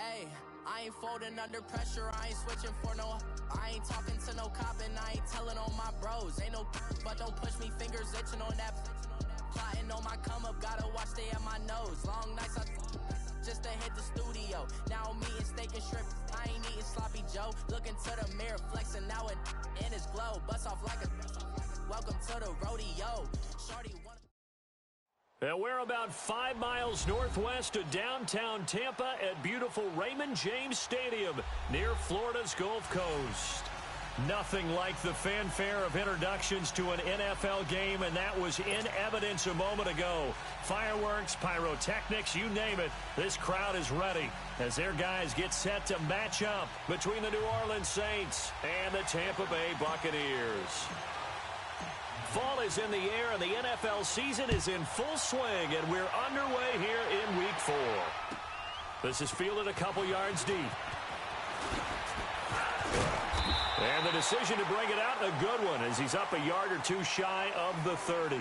Hey, I ain't folding under pressure, I ain't switching for no. I ain't talking to no cop and I ain't telling on my bros. Ain't no but don't push me, fingers itching on that. Plotting on my come up, gotta watch stay at my nose. Long nights I just to hit the studio. Now I'm eating steak and shrimp, I ain't eating sloppy Joe. Looking to the mirror, flexing now it in his glow. Bust off like a welcome to the rodeo. Shorty wanna. And we're about 5 miles northwest of downtown Tampa at beautiful Raymond James Stadium near Florida's Gulf Coast. Nothing like the fanfare of introductions to an NFL game, and that was in evidence a moment ago. Fireworks, pyrotechnics, you name it, this crowd is ready as their guys get set to match up between the New Orleans Saints and the Tampa Bay Buccaneers. Fall is in the air, and the NFL season is in full swing, and we're underway here in Week 4. This is fielded a couple yards deep. And the decision to bring it out, a good one, as he's up a yard or two shy of the 30.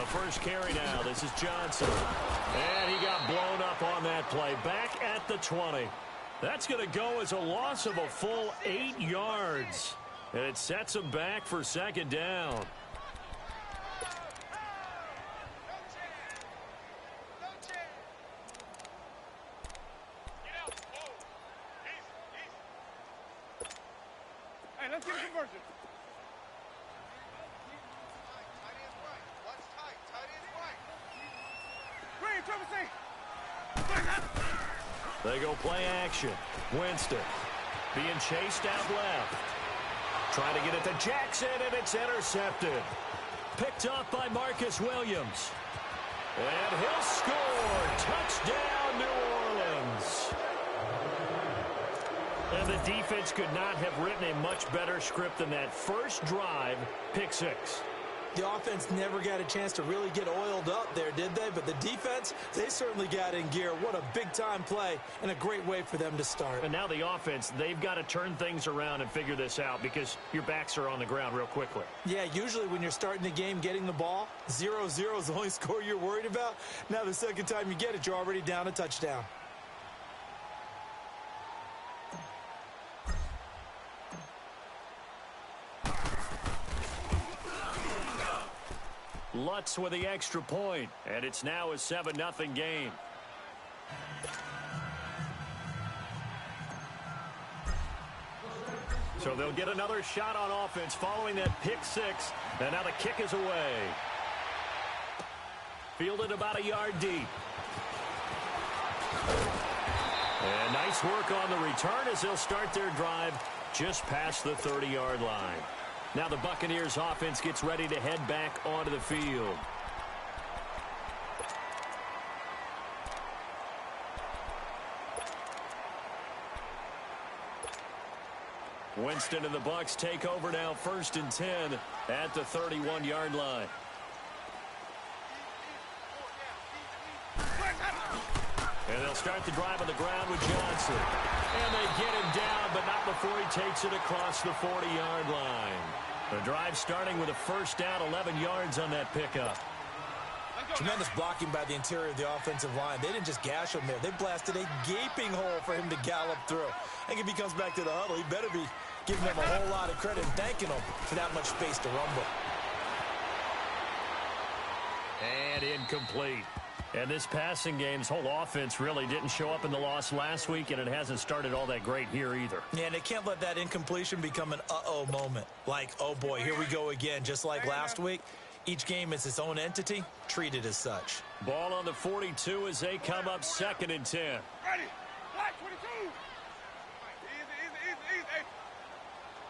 First carry now. This is Johnson. And he got blown up on that play. Back at the 20. That's going to go as a loss of a full 8 yards. And it sets him back for second down. Hey, let's get a conversion. They go play action. Winston being chased out left. Trying to get it to Jackson, and it's intercepted. Picked up by Marcus Williams. And he'll score. Touchdown, New Orleans. And the defense could not have written a much better script than that first drive, pick 6. The offense never got a chance to really get oiled up there, did they? But the defense, they certainly got in gear. What a big-time play and a great way for them to start. And now the offense, they've got to turn things around and figure this out because your backs are on the ground real quickly. Yeah, usually when you're starting the game getting the ball, 0-0 is the only score you're worried about. Now the second time you get it, you're already down a touchdown. Lutz with the extra point, and it's now a 7-0 game. So they'll get another shot on offense following that pick 6, and now the kick is away. Fielded about a yard deep. And nice work on the return as they'll start their drive just past the 30-yard line. Now the Buccaneers offense gets ready to head back onto the field. Winston and the Bucs take over now, 1st and 10 at the 31-yard line. And they'll start the drive on the ground with Johnson. And they get him down, but not before he takes it across the 40-yard line. The drive starting with a first down, 11 yards on that pickup. Tremendous blocking by the interior of the offensive line. They didn't just gash him there. They blasted a gaping hole for him to gallop through. I think if he comes back to the huddle, he better be giving them a whole lot of credit and thanking them for that much space to rumble. And incomplete. And this passing game's whole offense really didn't show up in the loss last week, and it hasn't started all that great here either. Yeah, and they can't let that incompletion become an uh-oh moment. Like, oh boy, here we go again, just like last week. Each game is its own entity, treated as such. Ball on the 42 as they come up 2nd and 10. Ready. Black 22. Easy.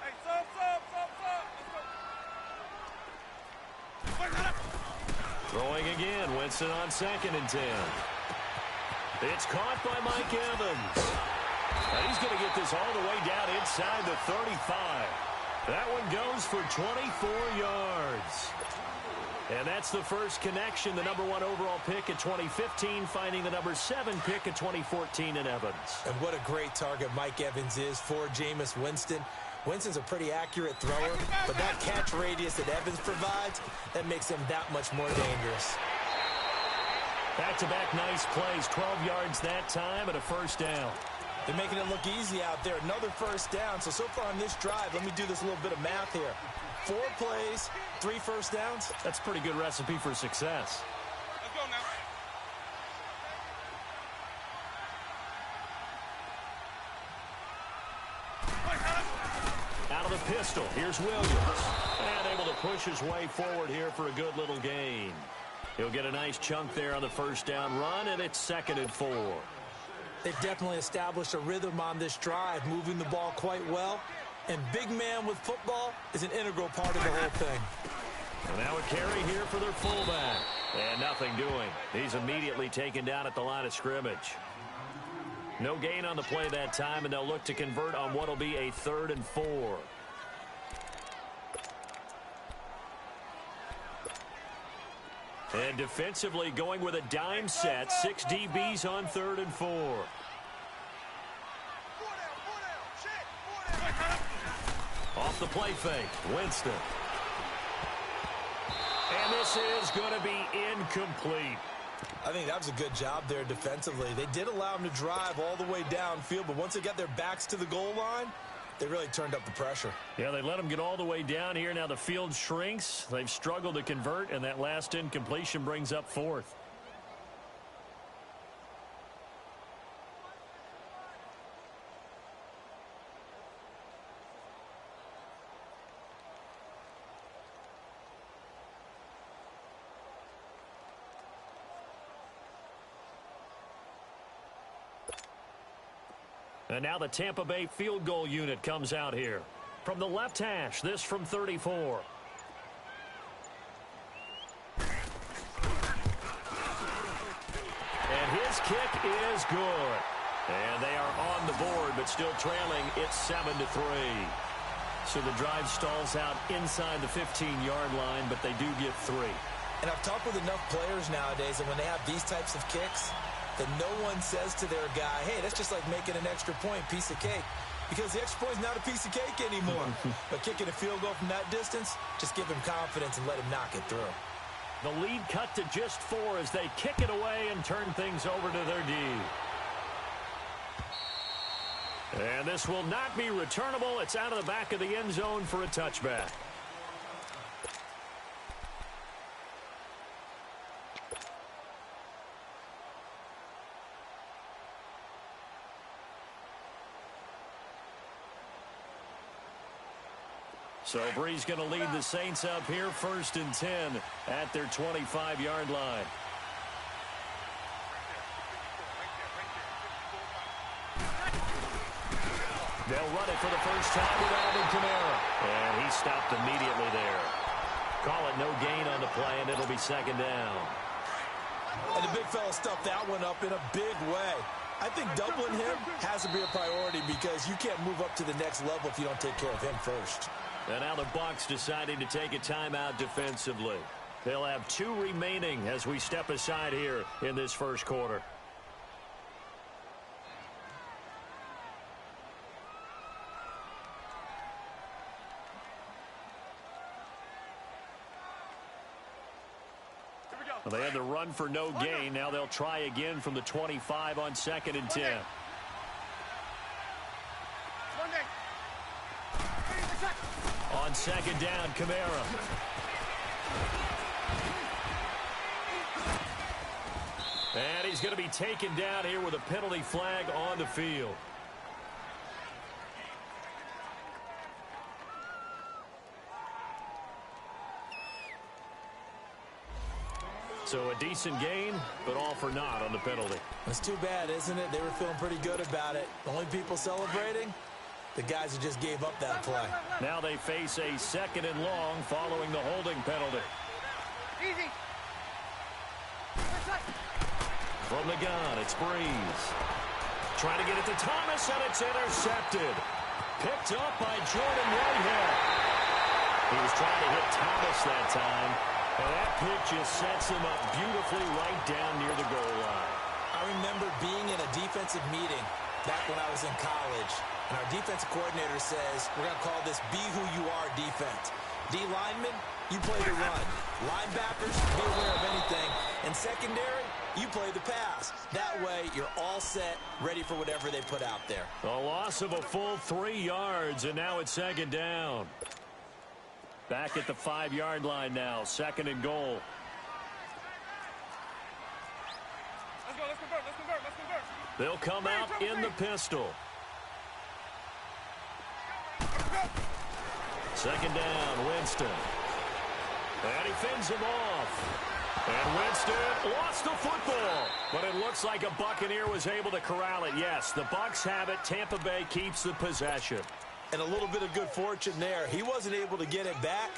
Hey, sub. Let's go. Throwing again, Winston on 2nd and 10. It's caught by Mike Evans. And he's going to get this all the way down inside the 35. That one goes for 24 yards. And that's the first connection, the #1 overall pick in 2015, finding the #7 pick in 2014 in Evans. And what a great target Mike Evans is for Jameis Winston. Winston's a pretty accurate thrower, but that catch radius that Evans provides, that makes him that much more dangerous. Back-to-back nice plays, 12 yards that time and a first down. They're making it look easy out there. Another first down. So far on this drive, let me do this little bit of math here. 4 plays, 3 first downs. That's a pretty good recipe for success. Let's go now. Out of the pistol, here's Williams. And able to push his way forward here for a good little gain. He'll get a nice chunk there on the first down run, and it's 2nd and 4. They've definitely established a rhythm on this drive, moving the ball quite well. And big man with football is an integral part of the whole thing. And now a carry here for their fullback. And nothing doing. He's immediately taken down at the line of scrimmage. No gain on the play that time, and they'll look to convert on what will be a 3rd and 4. And defensively going with a dime set. 6 DBs on 3rd and 4. Off the play fake, Winston. And this is going to be incomplete. I think that was a good job there defensively. They did allow him to drive all the way downfield, but once they got their backs to the goal line, they really turned up the pressure. Yeah, they let him get all the way down here. Now the field shrinks. They've struggled to convert, and that last incompletion brings up 4th. And now the Tampa Bay field goal unit comes out here. From the left hash, this from 34. And his kick is good. And they are on the board, but still trailing. It's 7-3. So the drive stalls out inside the 15-yard line, but they do get 3. And I've talked with enough players nowadays, and when they have these types of kicks, that no one says to their guy, hey, that's just like making an extra point, piece of cake. Because the extra point is not a piece of cake anymore. But kicking a field goal from that distance, just give him confidence and let him knock it through. The lead cut to just 4 as they kick it away and turn things over to their D. And this will not be returnable. It's out of the back of the end zone for a touchback. So Bree's going to lead the Saints up here 1st and 10 at their 25-yard line. They'll run it for the first time with Alvin Kamara. And he stopped immediately there. Call it no gain on the play, and it'll be 2nd down. And the big fella stuffed that one up in a big way. I think doubling him has to be a priority because you can't move up to the next level if you don't take care of him first. And now the Bucs deciding to take a timeout defensively. They'll have 2 remaining as we step aside here in this first quarter. Well, they had the run for no gain. Now they'll try again from the 25 on 2nd and 10. On 2nd down, Kamara. And he's going to be taken down here with a penalty flag on the field. So a decent gain, but all for naught on the penalty. It's too bad, isn't it? They were feeling pretty good about it. The only people celebrating, the guys who just gave up that play. Now they face a 2nd and long following the holding penalty. Easy. From the gun, it's Breeze. trying to get it to Thomas, and it's intercepted. Picked up by Jordan Whitehead. He was trying to hit Thomas that time, and that pick just sets him up beautifully right down near the goal line. I remember being in a defensive meeting back when I was in college, and our defensive coordinator says, we're going to call this be who you are defense. D linemen, you play the run. Linebackers, be aware of anything. And secondary, you play the pass. That way, you're all set, ready for whatever they put out there. A loss of a full 3 yards, and now it's second down. Back at the 5-yard line now, second and goal. Let's go, let's convert. They'll come out in the pistol. Second down, Winston. And he fends him off. And Winston lost the football. But it looks like a Buccaneer was able to corral it. Yes, the Bucs have it. Tampa Bay keeps the possession. And a little bit of good fortune there. He wasn't able to get it back,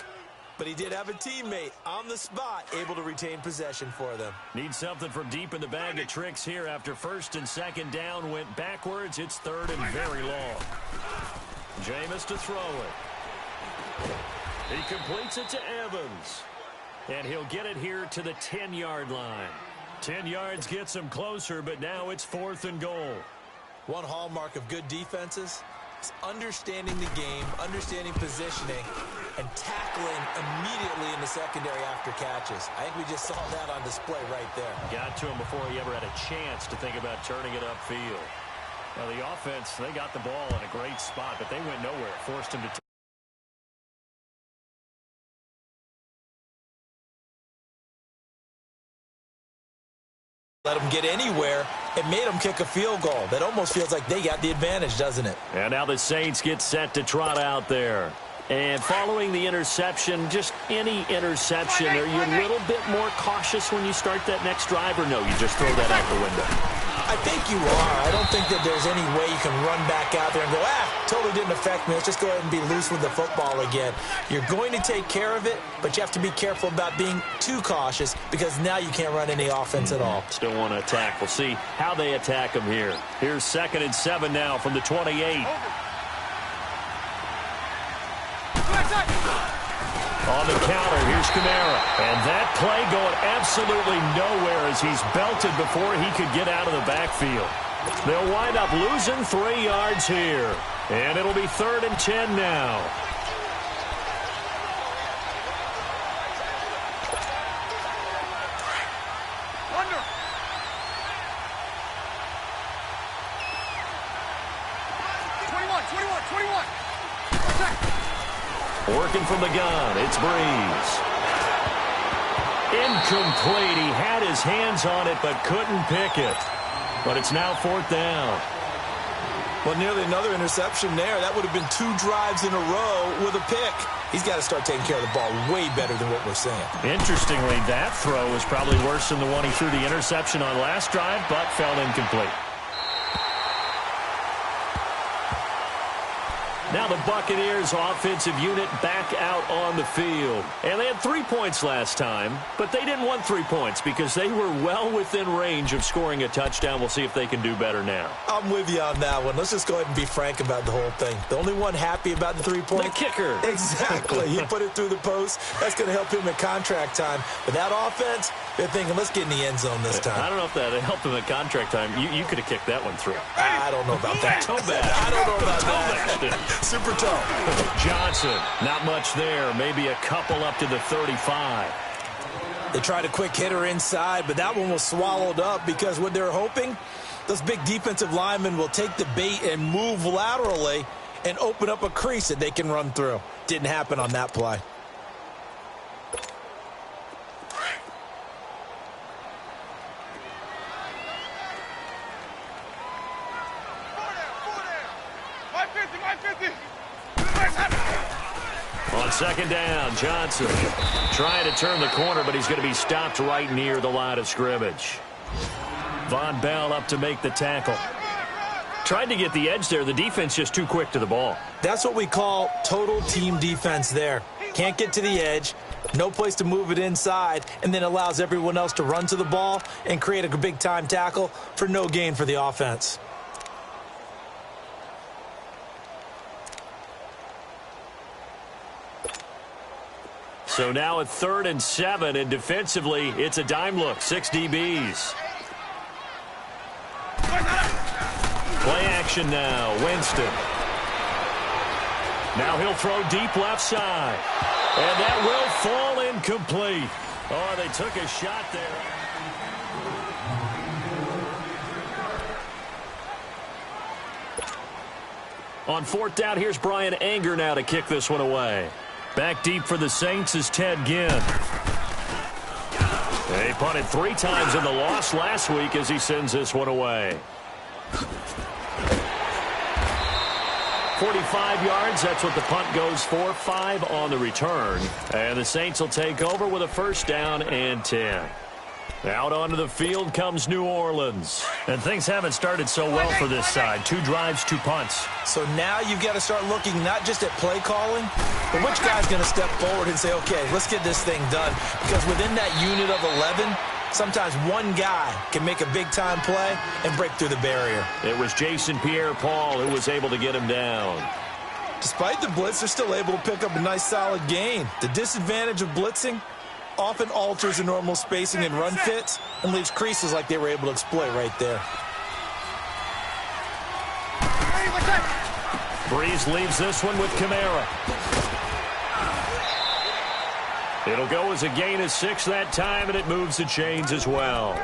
but he did have a teammate on the spot able to retain possession for them. Need something from deep in the bag of tricks here. After first and second down went backwards, it's third and very long. Jameis to throw it. He completes it to Evans. And he'll get it here to the 10-yard line. 10 yards gets him closer, but now it's fourth and goal. One hallmark of good defenses is understanding the game, understanding positioning, and tackling immediately in the secondary after catches. I think we just saw that on display right there. Got to him before he ever had a chance to think about turning it upfield. Now, the offense, they got the ball in a great spot, but they went nowhere. Forced him to let them get anywhere. It made them kick a field goal. That almost feels like they got the advantage, doesn't it? And now the Saints get set to trot out there. And following the interception, just any interception, are you a little bit more cautious when you start that next drive, or no, you just throw that out the window? I think you are. I don't think that there's any way you can run back out there and go, totally didn't affect me. Let's just go ahead and be loose with the football again. You're going to take care of it, but you have to be careful about being too cautious because now you can't run any offense at all. Still want to attack. We'll see how they attack them here. Here's 2nd and 7 now from the 28. On the counter, here's Kamara. And that play going absolutely nowhere as he's belted before he could get out of the backfield. They'll wind up losing 3 yards here. And it'll be 3rd and 10 now. Under. Working from the gun, it's Breeze. Incomplete. He had his hands on it but couldn't pick it. But it's now 4th down. Well, nearly another interception there. That would have been 2 drives in a row with a pick. He's got to start taking care of the ball way better than what we're saying. Interestingly, that throw was probably worse than the one he threw the interception on last drive, but fell incomplete. Now the Buccaneers offensive unit back out on the field. And they had 3 points last time, but they didn't want 3 points because they were well within range of scoring a touchdown. We'll see if they can do better now. I'm with you on that one. Let's just go ahead and be frank about the whole thing. The only one happy about the 3 points? The kicker. Exactly. He put it through the post. That's going to help him at contract time. But that offense, they're thinking, let's get in the end zone this time. I don't know if that helped him at contract time. You could have kicked that one through. I don't know about that. Toe bash. I don't know about that. Super toe. Johnson, not much there. Maybe a couple up to the 35. They tried a quick hitter inside, but that one was swallowed up because what they're hoping, those big defensive linemen will take the bait and move laterally and open up a crease that they can run through. Didn't happen on that play. On 2nd down, Johnson trying to turn the corner, but he's going to be stopped right near the line of scrimmage. Von Bell up to make the tackle. Tried to get the edge there. The defense just too quick to the ball. That's what we call total team defense there. Can't get to the edge, no place to move it inside, and then allows everyone else to run to the ball and create a big-time tackle for no gain for the offense. So now a 3rd and 7, and defensively, it's a dime look, 6 DBs. Play action now, Winston. Now he'll throw deep left side. And that will fall incomplete. Oh, they took a shot there. On 4th down, here's Brian Anger now to kick this one away. Back deep for the Saints is Ted Ginn. They punted 3 times in the loss last week as he sends this one away. 45 yards, that's what the punt goes for. 5 on the return. And the Saints will take over with a 1st down and 10. Out onto the field comes New Orleans. And things haven't started so well for this side. 2 drives, 2 punts. So now you've got to start looking not just at play calling, but which guy's going to step forward and say, okay, let's get this thing done. Because within that unit of 11, sometimes one guy can make a big-time play and break through the barrier. It was Jason Pierre-Paul who was able to get him down. Despite the blitz, they're still able to pick up a nice, solid gain. The disadvantage of blitzing often alters the normal spacing and run fits and leaves creases like they were able to exploit right there. Breeze leaves this one with Kamara. It'll go as a gain of 6 that time, and it moves the chains as well.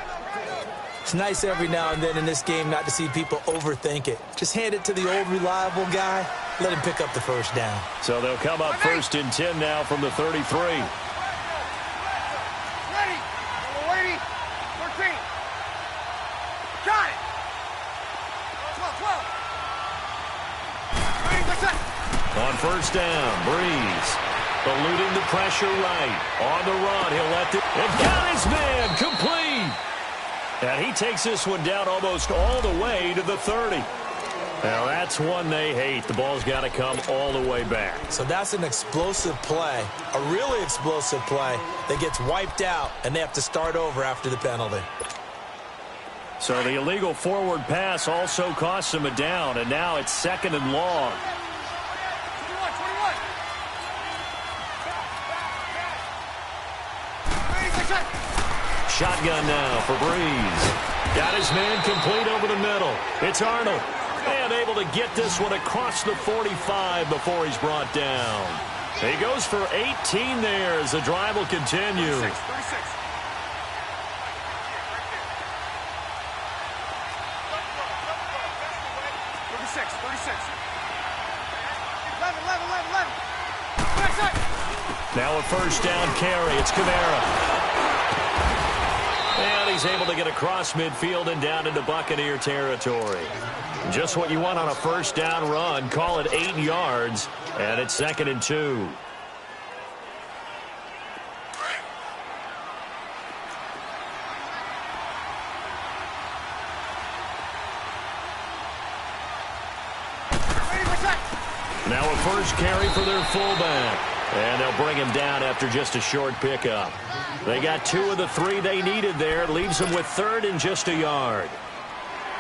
It's nice every now and then in this game not to see people overthink it. Just hand it to the old reliable guy, let him pick up the 1st down. So they'll come up 1st and 10 now from the 33. On 1st down, Breeze eluding the pressure right. On the run, he'll let it. And got his man complete. And he takes this one down almost all the way to the 30. Now that's one they hate. The ball's got to come all the way back. So that's an explosive play, a really explosive play that gets wiped out, and they have to start over after the penalty. So the illegal forward pass also costs him a down, and now it's 2nd and long. Shotgun now for Breeze. Got his man complete over the middle. It's Arnold. And able to get this one across the 45 before he's brought down. He goes for 18 there as the drive will continue. 36. 11. Now a 1st down carry. It's Kamara. And he's able to get across midfield and down into Buccaneer territory. Just what you want on a 1st down run. Call it 8 yards, and it's 2nd and 2. Now a 1st carry for their fullback. And they'll bring him down after just a short pickup. They got 2 of the 3 they needed there. Leaves them with 3rd and just a yard.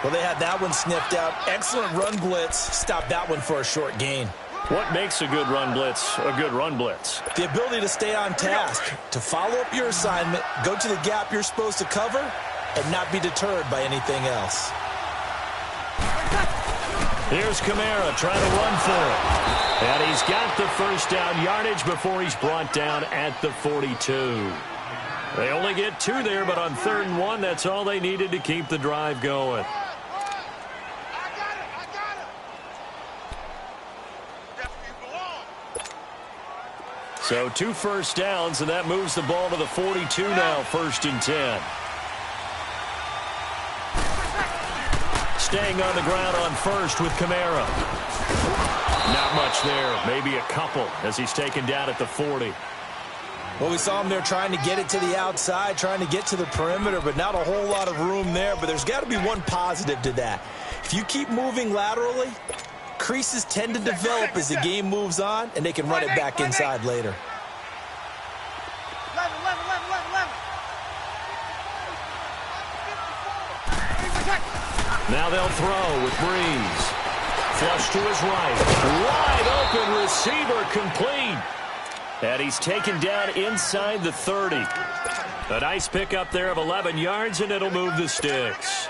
Well, they had that one sniffed out. Excellent run blitz. Stopped that one for a short gain. What makes a good run blitz a good run blitz? The ability to stay on task, to follow up your assignment, go to the gap you're supposed to cover, and not be deterred by anything else. Here's Kamara trying to run for it. And he's got the 1st down yardage before he's brought down at the 42. They only get 2 there, but on 3rd and 1, that's all they needed to keep the drive going. So 2 1st downs, and that moves the ball to the 42 now, 1st and 10. Staying on the ground on 1st with Kamara. Not much there, maybe a couple as he's taken down at the 40. Well, we saw him there trying to get it to the outside, trying to get to the perimeter, but not a whole lot of room there. But there's got to be one positive to that. If you keep moving laterally, creases tend to develop as the game moves on, and they can run it back inside later. 11. Now they'll throw with Breeze. Flush to his right. Wide open receiver complete. And he's taken down inside the 30. A nice pickup there of 11 yards, and it'll move the sticks.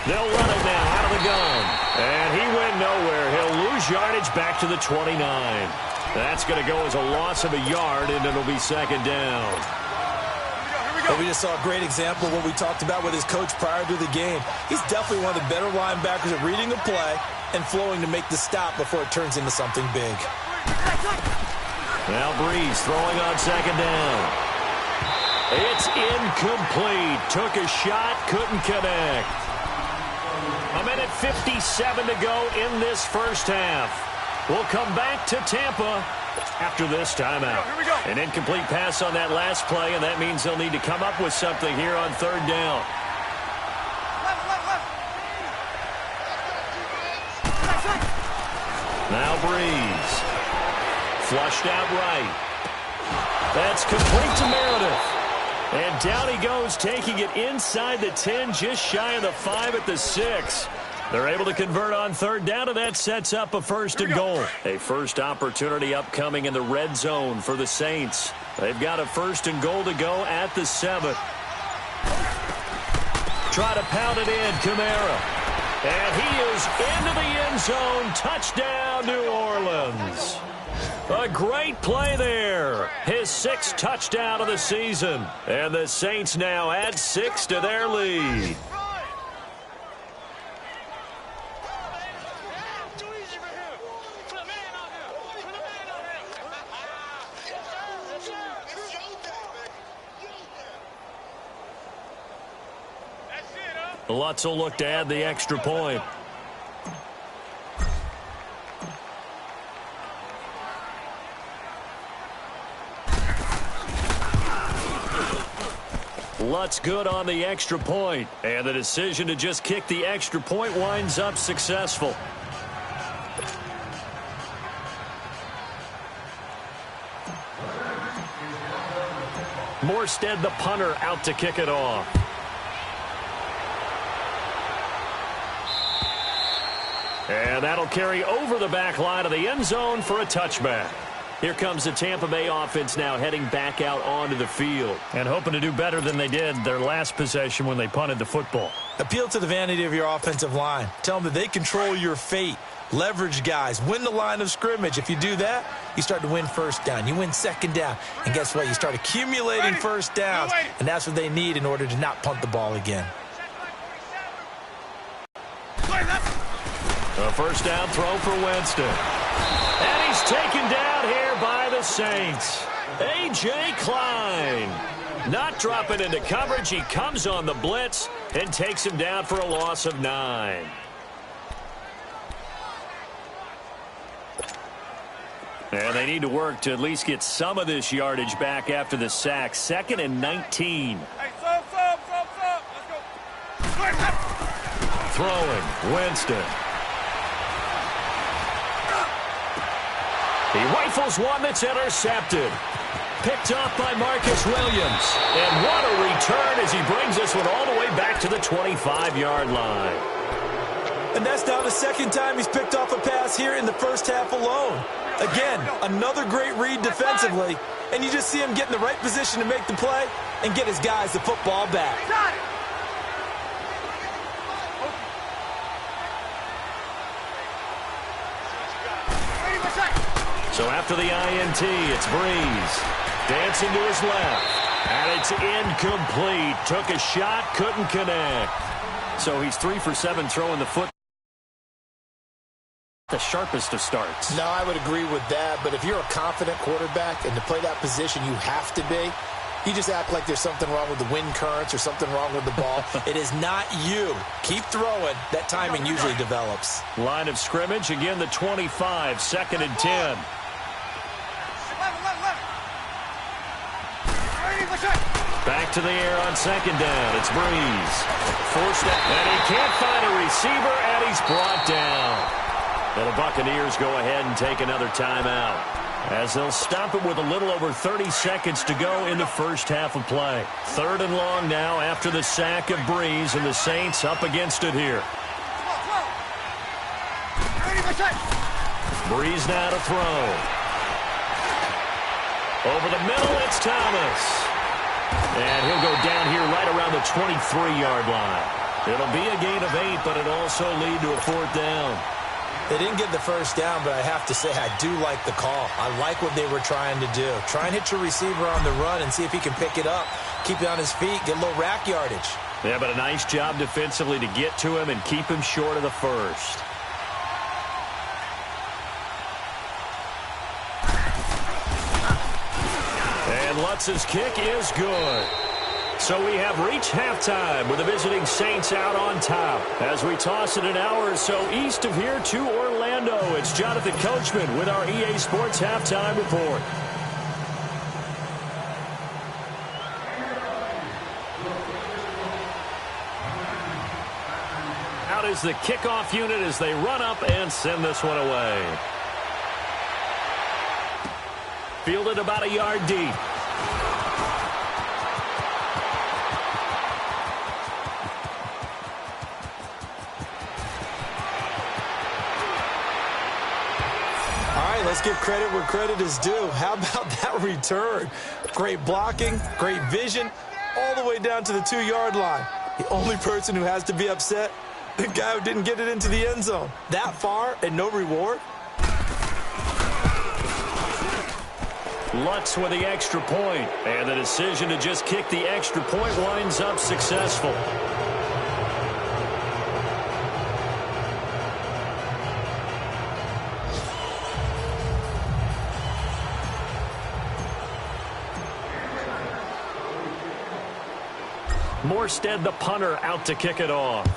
They'll run it now out of the gun. And he went nowhere. He'll lose yardage back to the 29. That's going to go as a loss of a yard, and it'll be second down. Well, we just saw a great example of what we talked about with his coach prior to the game. He's definitely one of the better linebackers at reading the play and flowing to make the stop before it turns into something big. Now Breeze throwing on second down. It's incomplete. Took a shot, couldn't connect. A minute 57 to go in this first half. We'll come back to Tampa after this timeout. Here we go. An incomplete pass on that last play, and that means they'll need to come up with something here on third down. Now Breeze. Flushed out right. That's complete to Meredith. And down he goes, taking it inside the 10, just shy of the 5 at the 6. They're able to convert on third down, and that sets up a first and goal. A first opportunity upcoming in the red zone for the Saints. They've got a first and goal to go at the 7. Try to pound it in, Kamara. And he is into the end zone. Touchdown, New Orleans. A great play there. His 6th touchdown of the season. And the Saints now add 6 to their lead. Lutz will look to add the extra point. Lutz good on the extra point. And the decision to just kick the extra point winds up successful. Morstead, the punter, out to kick it off. And that'll carry over the back line of the end zone for a touchback. Here comes the Tampa Bay offense now heading back out onto the field and hoping to do better than they did their last possession when they punted the football. Appeal to the vanity of your offensive line. Tell them that they control your fate. Leverage guys. Win the line of scrimmage. If you do that, you start to win first down. You win second down. And guess what? You start accumulating first downs. And that's what they need in order to not punt the ball again. A first down throw for Winston. And he's taken down here by the Saints. A.J. Klein. Not dropping into coverage. He comes on the blitz and takes him down for a loss of 9. And they need to work to at least get some of this yardage back after the sack. 2nd and 19. Hey, stop. Let's go. Throwing. Winston. He rifles one that's intercepted. Picked off by Marcus Williams. And what a return as he brings this one all the way back to the 25-yard line. And that's now the second time he's picked off a pass here in the first half alone. Again, another great read defensively. And you just see him get in the right position to make the play and get his guys the football back. So after the INT, it's Breeze. Dancing to his left. And it's incomplete. Took a shot, couldn't connect. So he's 3 for 7 throwing the foot. The sharpest of starts. No, I would agree with that. But if you're a confident quarterback and to play that position you have to be, you just act like there's something wrong with the wind currents or something wrong with the ball. It is not you. Keep throwing. That timing usually develops. Line of scrimmage, again the 25, 2nd and 10. Back to the air on second down. It's Breeze. Forced out, and he can't find a receiver, and he's brought down. And the Buccaneers go ahead and take another timeout, as they'll stop it with a little over 30 seconds to go in the first half of play. 3rd and long now after the sack of Breeze, and the Saints up against it here. Breeze now to throw. Over the middle, it's Thomas. And he'll go down here right around the 23-yard line. It'll be a gain of 8, but it'll also lead to a 4th down. They didn't get the first down, but I have to say I do like the call. I like what they were trying to do. Try and hit your receiver on the run and see if he can pick it up, keep it on his feet, get a little rack yardage. Yeah, but a nice job defensively to get to him and keep him short of the first. And Lutz's kick is good. So we have reached halftime with the visiting Saints out on top. As we toss it an hour or so east of here to Orlando, it's Jonathan Coachman with our EA Sports Halftime Report. Out is the kickoff unit as they run up and send this one away. Fielded about a yard deep. Let's give credit where credit is due. How about that return? Great blocking, great vision, all the way down to the 2-yard line. The only person who has to be upset, the guy who didn't get it into the end zone. That far and no reward? Lutz with the extra point, and the decision to just kick the extra point winds up successful. Morstead, the punter, out to kick it off.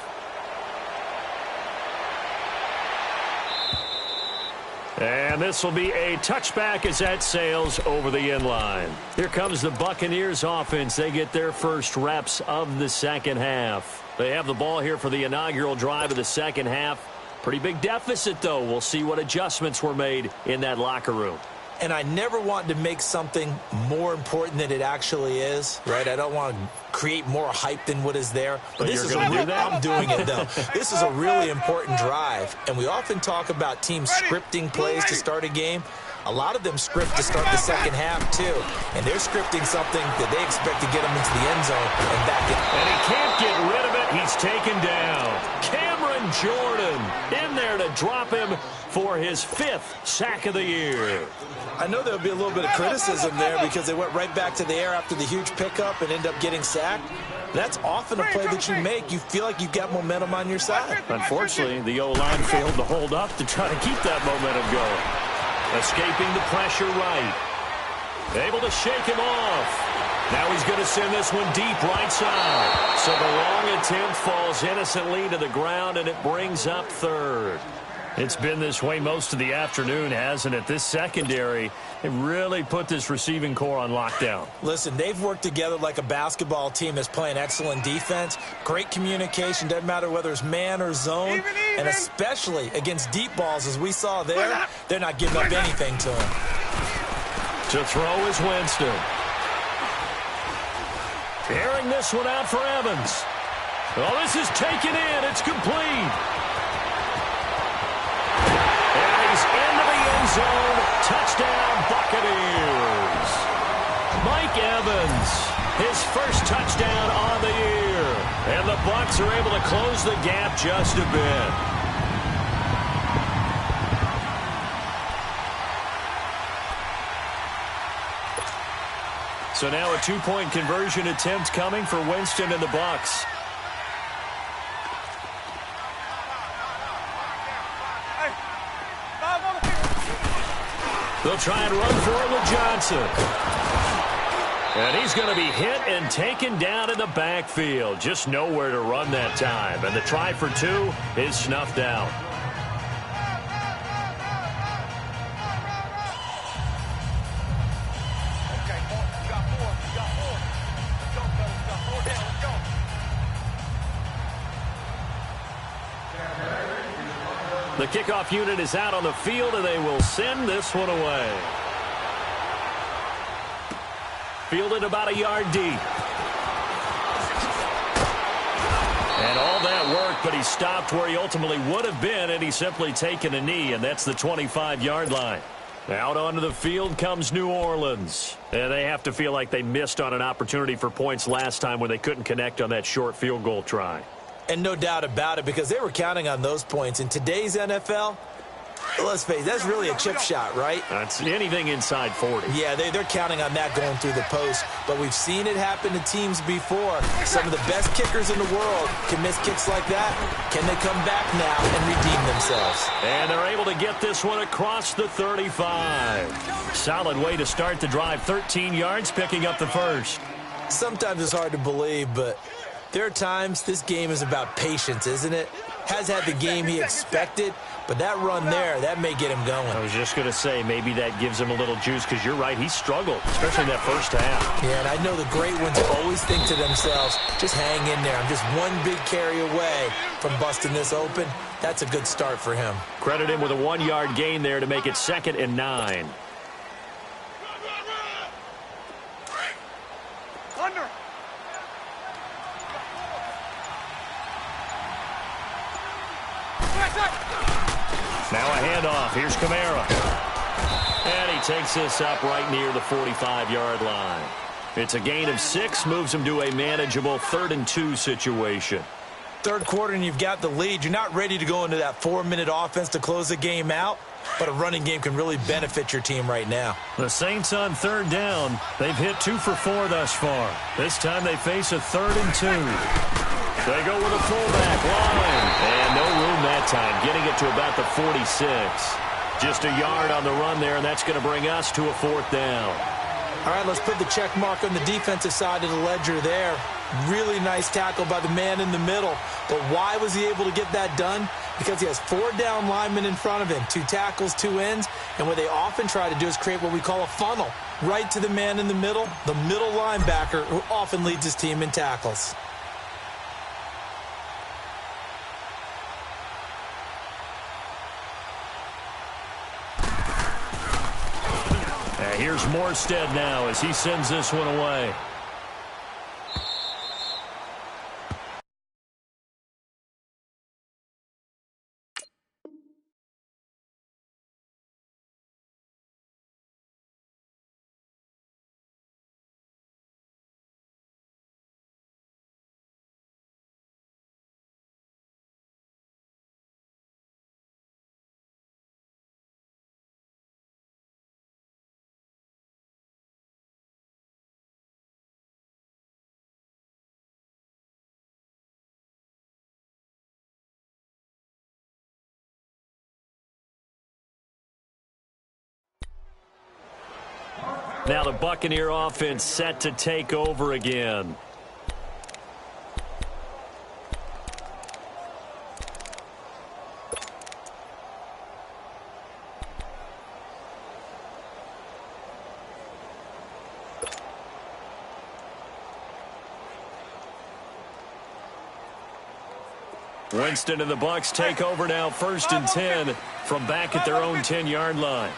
And this will be a touchback as that sails over the end line. Here comes the Buccaneers offense. They get their first reps of the second half. They have the ball here for the inaugural drive of the second half. Pretty big deficit, though. We'll see what adjustments were made in that locker room. And I never want to make something more important than it actually is, right? I don't want to create more hype than what is there. But this is I'm doing it, though. This is a really important drive. And we often talk about teams scripting plays to start a game. A lot of them script to start the second half, too. And they're scripting something that they expect to get them into the end zone and back in. And he can't get rid of it. He's taken down. Cameron Jordan in there to drop him for his 5th sack of the year. I know there'll be a little bit of criticism there because they went right back to the air after the huge pickup and end up getting sacked. That's often a play that you make. You feel like you've got momentum on your side. Unfortunately, the O-line failed to hold up to try to keep that momentum going. Escaping the pressure right. Able to shake him off. Now he's going to send this one deep right side. So the long attempt falls innocently to the ground, and it brings up 3rd. It's been this way most of the afternoon, hasn't it? This secondary, it really put this receiving core on lockdown. Listen, they've worked together like a basketball team that's playing excellent defense. Great communication, doesn't matter whether it's man or zone. And especially against deep balls, as we saw there, they're not giving up anything to him. To throw is Winston. Airing this one out for Evans. Oh, this is taken in. It's complete. Into the end zone. Touchdown, Buccaneers. Mike Evans, his first touchdown on the year. And the Bucs are able to close the gap just a bit. So now a 2-point conversion attempt coming for Winston and the Bucs. They'll try and run for it with Johnson. And he's going to be hit and taken down in the backfield. Just nowhere to run that time. And the try for 2 is snuffed out. The kickoff unit is out on the field, and they will send this one away. Fielded about a yard deep. And all that work, but he stopped where he ultimately would have been, and he's simply taken a knee, and that's the 25-yard line. Out onto the field comes New Orleans. And they have to feel like they missed on an opportunity for points last time when they couldn't connect on that short field goal try. And no doubt about it, because they were counting on those points. In today's NFL, let's face it, that's really a chip shot, right? That's anything inside 40. Yeah, they're counting on that going through the post. But we've seen it happen to teams before. Some of the best kickers in the world can miss kicks like that. Can they come back now and redeem themselves? And they're able to get this one across the 35. Solid way to start the drive. 13 yards, picking up the first. Sometimes it's hard to believe, but there are times this game is about patience, isn't it? Has had the game he expected, but that run there, that may get him going. I was just going to say, maybe that gives him a little juice, because you're right, he struggled, especially in that first half. Yeah, and I know the great ones always think to themselves, just hang in there. I'm just one big carry away from busting this open. That's a good start for him. Credit him with a 1-yard gain there to make it 2nd and 9. Under. Now a handoff. Here's Kamara. And he takes this up right near the 45-yard line. It's a gain of 6, moves him to a manageable 3rd and 2 situation. Third quarter and you've got the lead. You're not ready to go into that 4-minute offense to close the game out, but a running game can really benefit your team right now. The Saints on 3rd down. They've hit 2 for 4 thus far. This time they face a 3rd and 2. They go with a fullback line. And no room that time, getting it to about the 46. Just a yard on the run there, and that's going to bring us to a 4th down. All right, let's put the check mark on the defensive side of the ledger there. Really nice tackle by the man in the middle. But why was he able to get that done? Because he has 4 down linemen in front of him, 2 tackles, 2 ends. And what they often try to do is create what we call a funnel. Right to the man in the middle linebacker, who often leads his team in tackles. Here's Morstead now as he sends this one away. Now the Buccaneer offense set to take over again. Winston and the Bucs take over now, 1st and 10 from back at their own 10-yard line.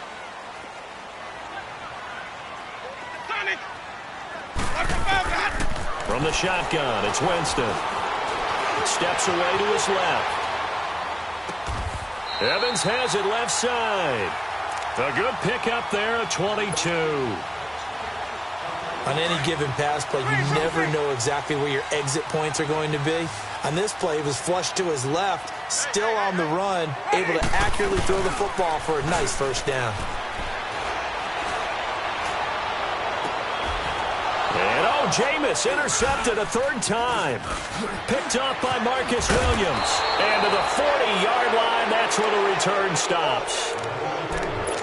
From the shotgun, it's Winston. Steps away to his left. Evans has it left side. A good pickup there at 22. On any given pass play, you never know exactly where your exit points are going to be. On this play, he was flushed to his left, still on the run, able to accurately throw the football for a nice 1st down. Jameis intercepted a 3rd time. Picked up by Marcus Williams. And to the 40-yard line, that's where the return stops.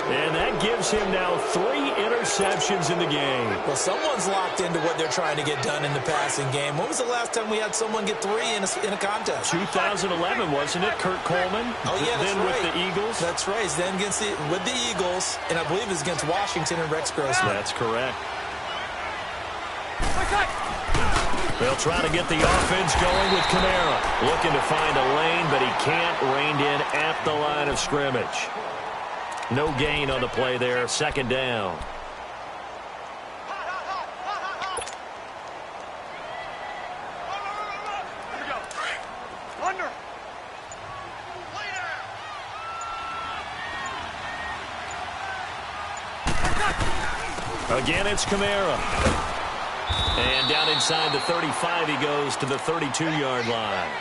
And that gives him now 3 interceptions in the game. Well, someone's locked into what they're trying to get done in the passing game. When was the last time we had someone get 3 in a contest? 2011, wasn't it? Kurt Coleman. Oh, yeah, that's then right. With the Eagles. That's right. Then with the Eagles, and I believe it's against Washington and Rex Grossman. That's correct. They'll try to get the offense going with Kamara. Looking to find a lane, but he can't. Reined in at the line of scrimmage. No gain on the play there. Second down. Again, it's Kamara. And down inside the 35, he goes to the 32-yard line.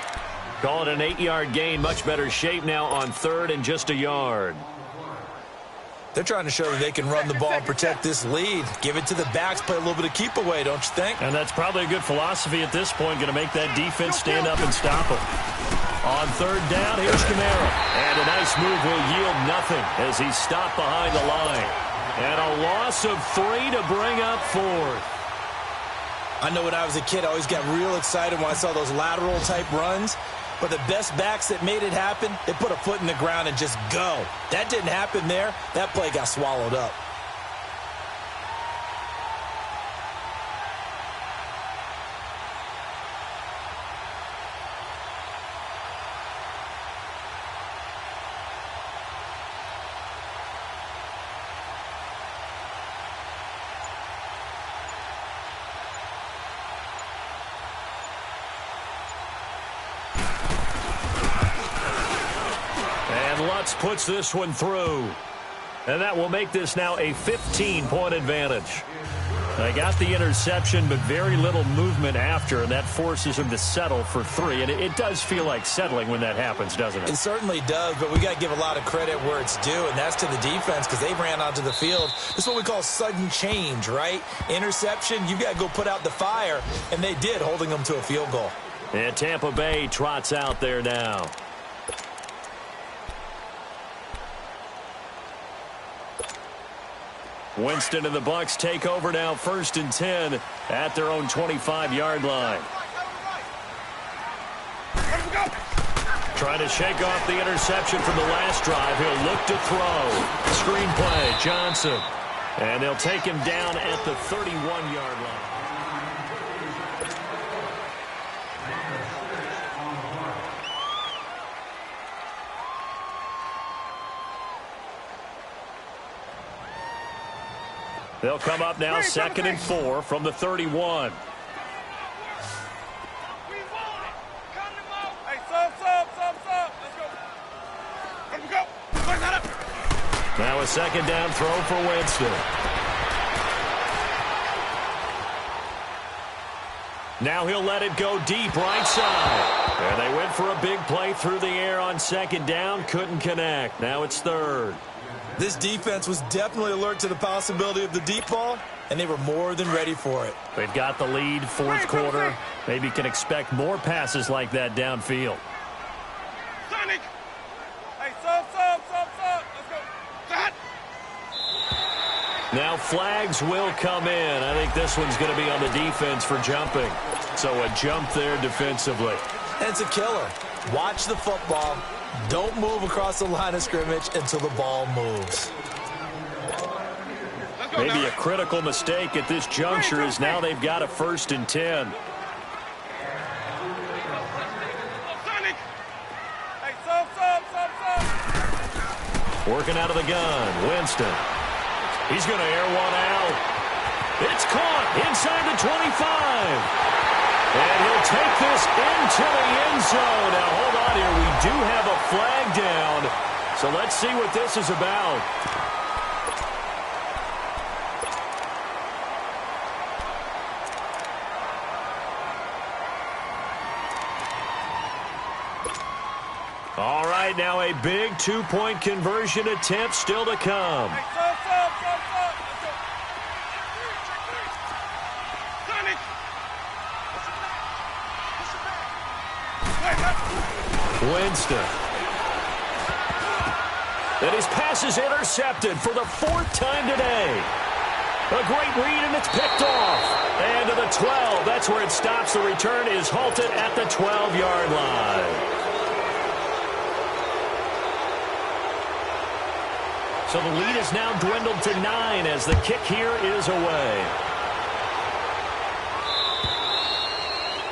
Call it an 8-yard gain. Much better shape now on third and just a yard. They're trying to show that they can run the ball and protect this lead. Give it to the backs, play a little bit of keep away, don't you think? And that's probably a good philosophy at this point. Going to make that defense stand up and stop them. On third down, here's Kamara. And a nice move will yield nothing as he's stopped behind the line. And a loss of 3 to bring up fourth. I know when I was a kid, I always got real excited when I saw those lateral-type runs. But the best backs that made it happen, they put a foot in the ground and just go. That didn't happen there. That play got swallowed up. Lutz puts this one through. And that will make this now a 15-point advantage. They got the interception, but very little movement after, and that forces him to settle for 3. And it does feel like settling when that happens, doesn't it? It certainly does, but we got to give a lot of credit where it's due, and that's to the defense because they ran onto the field. This is what we call sudden change, right? Interception, you got to go put out the fire, and they did, holding them to a field goal. And Tampa Bay trots out there now. Winston and the Bucs take over now, 1st and 10 at their own 25-yard line. Trying to shake off the interception from the last drive. He'll look to throw. Screenplay, Johnson. And they'll take him down at the 31-yard line. They'll come up now 2nd and 4 from the 31. Now a 2nd down throw for Winston. Now he'll let it go deep right side. And they went for a big play through the air on 2nd down. Couldn't connect. Now it's 3rd. This defense was definitely alert to the possibility of the deep ball, and they were more than ready for it. They've got the lead, 4th quarter. Maybe can expect more passes like that downfield. Sonic! Hey, sub. Let's go. Cut! Now flags will come in. I think this one's going to be on the defense for jumping. So a jump there defensively. And it's a killer. Watch the football. Don't move across the line of scrimmage until the ball moves. Maybe a critical mistake at this juncture is now they've got a 1st and 10. Working out of the gun, Winston. He's going to air one out. It's caught inside the 25. And he'll take this into the end zone. Now, hold on here. We do have a flag down. So let's see what this is about. All right, now a big 2-point conversion attempt still to come. Winston. And his pass is intercepted for the 4th time today. A great read, and it's picked off. And to the 12. That's where it stops. The return is halted at the 12-yard line. So the lead is now dwindled to 9 as the kick here is away.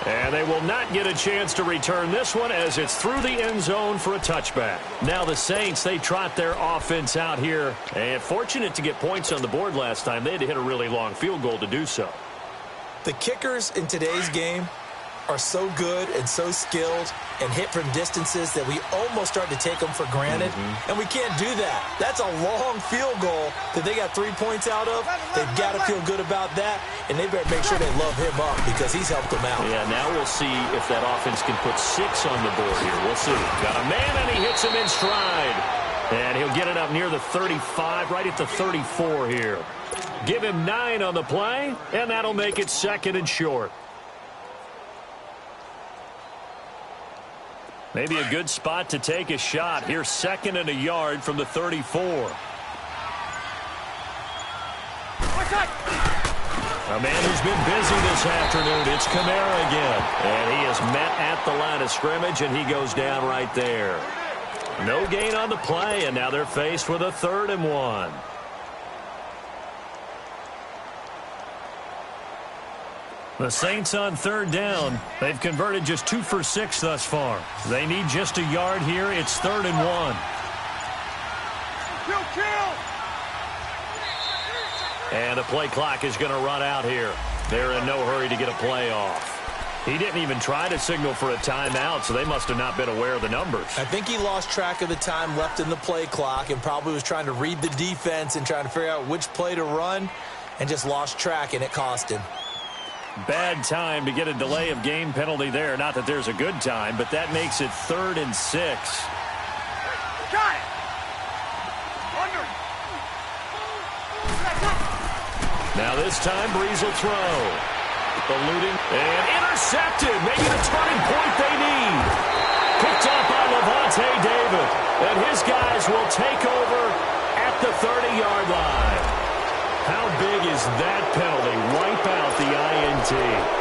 And they will not get a chance to return this one as it's through the end zone for a touchback. Now the Saints, they trot their offense out here. And fortunate to get points on the board last time. They had to hit a really long field goal to do so. The kickers in today's game are so good and so skilled and hit from distances that we almost start to take them for granted. And we can't do that. That's a long field goal that they got 3 points out of. They've got to feel good about that, and they better make sure they love him up because he's helped them out. Yeah, now we'll see if that offense can put 6 on the board here. We'll see. Got a man, and he hits him in stride. And he'll get it up near the 35, right at the 34 here. Give him 9 on the play, and that'll make it 2nd and short. Maybe a good spot to take a shot. Here's 2nd and a yard from the 34. A man who's been busy this afternoon. It's Kamara again. And he is met at the line of scrimmage, and he goes down right there. No gain on the play, and now they're faced with a 3rd and 1. The Saints on 3rd down. They've converted just 2 for 6 thus far. They need just a yard here. It's 3rd and 1. And the play clock is going to run out here. They're in no hurry to get a play off. He didn't even try to signal for a timeout, so they must have not been aware of the numbers. I think he lost track of the time left in the play clock and probably was trying to read the defense and trying to figure out which play to run and just lost track, and it cost him. Bad time to get a delay of game penalty there. Not that there's a good time, but that makes it 3rd and 6. Got it. Under. Now this time Breeze will throw. Eluding and intercepted. Maybe the turning point they need. Picked up by Levante David. And his guys will take over at the 30-yard line. How big is that penalty? Wipe out the INT.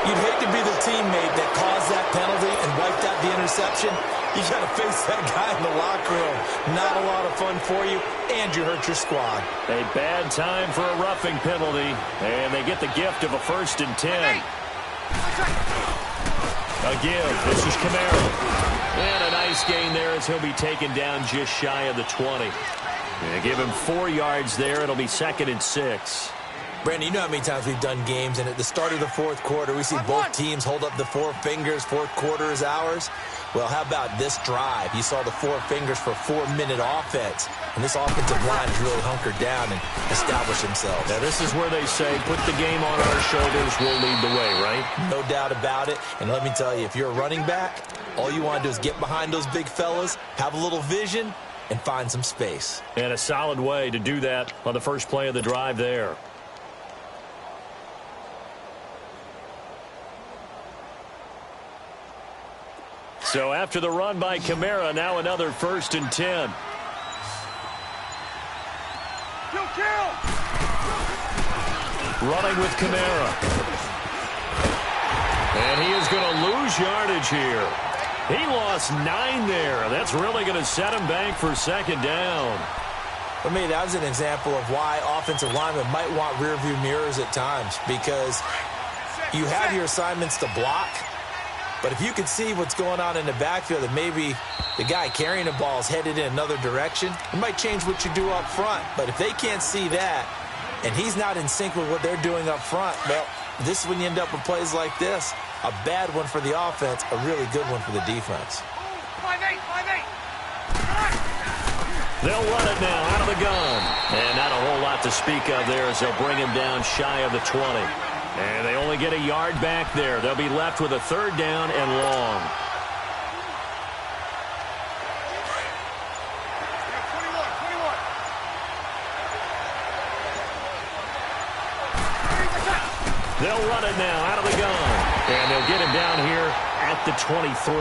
You'd hate to be the teammate that caused that penalty and wiped out the interception. You got to face that guy in the locker room. Not a lot of fun for you, and you hurt your squad. A bad time for a roughing penalty, and they get the gift of a 1st and 10. A give. This is Kamara. And a nice gain there as he'll be taken down just shy of the 20. They give him 4 yards there. It'll be 2nd and 6. Brandon, you know how many times we've done games, and at the start of the 4th quarter, we see both teams hold up the 4 fingers. 4th quarter is ours. Well, how about this drive? You saw the 4 fingers for 4-minute offense, and this offensive line has really hunkered down and established themselves. Now, this is where they say, put the game on our shoulders, we'll lead the way, right? No doubt about it. And let me tell you, if you're a running back, all you want to do is get behind those big fellas, have a little vision, and find some space. And a solid way to do that on the first play of the drive there. So after the run by Kamara, now another 1st and 10. Kill. Running with Kamara. And he is going to lose yardage here. He lost 9 there. That's really going to set him back for 2nd down. For me, that was an example of why offensive linemen might want rearview mirrors at times, because you have your assignments to block, but if you can see what's going on in the backfield and maybe the guy carrying the ball is headed in another direction, it might change what you do up front. But if they can't see that and he's not in sync with what they're doing up front, well, this is when you end up with plays like this. A bad one for the offense, a really good one for the defense. 5-8. They'll run it now out of the gun. And not a whole lot to speak of there as they'll bring him down shy of the 20. And they only get a yard back there. They'll be left with a 3rd down and long. They'll run it now out of the gun. And they'll get him down here at the 23.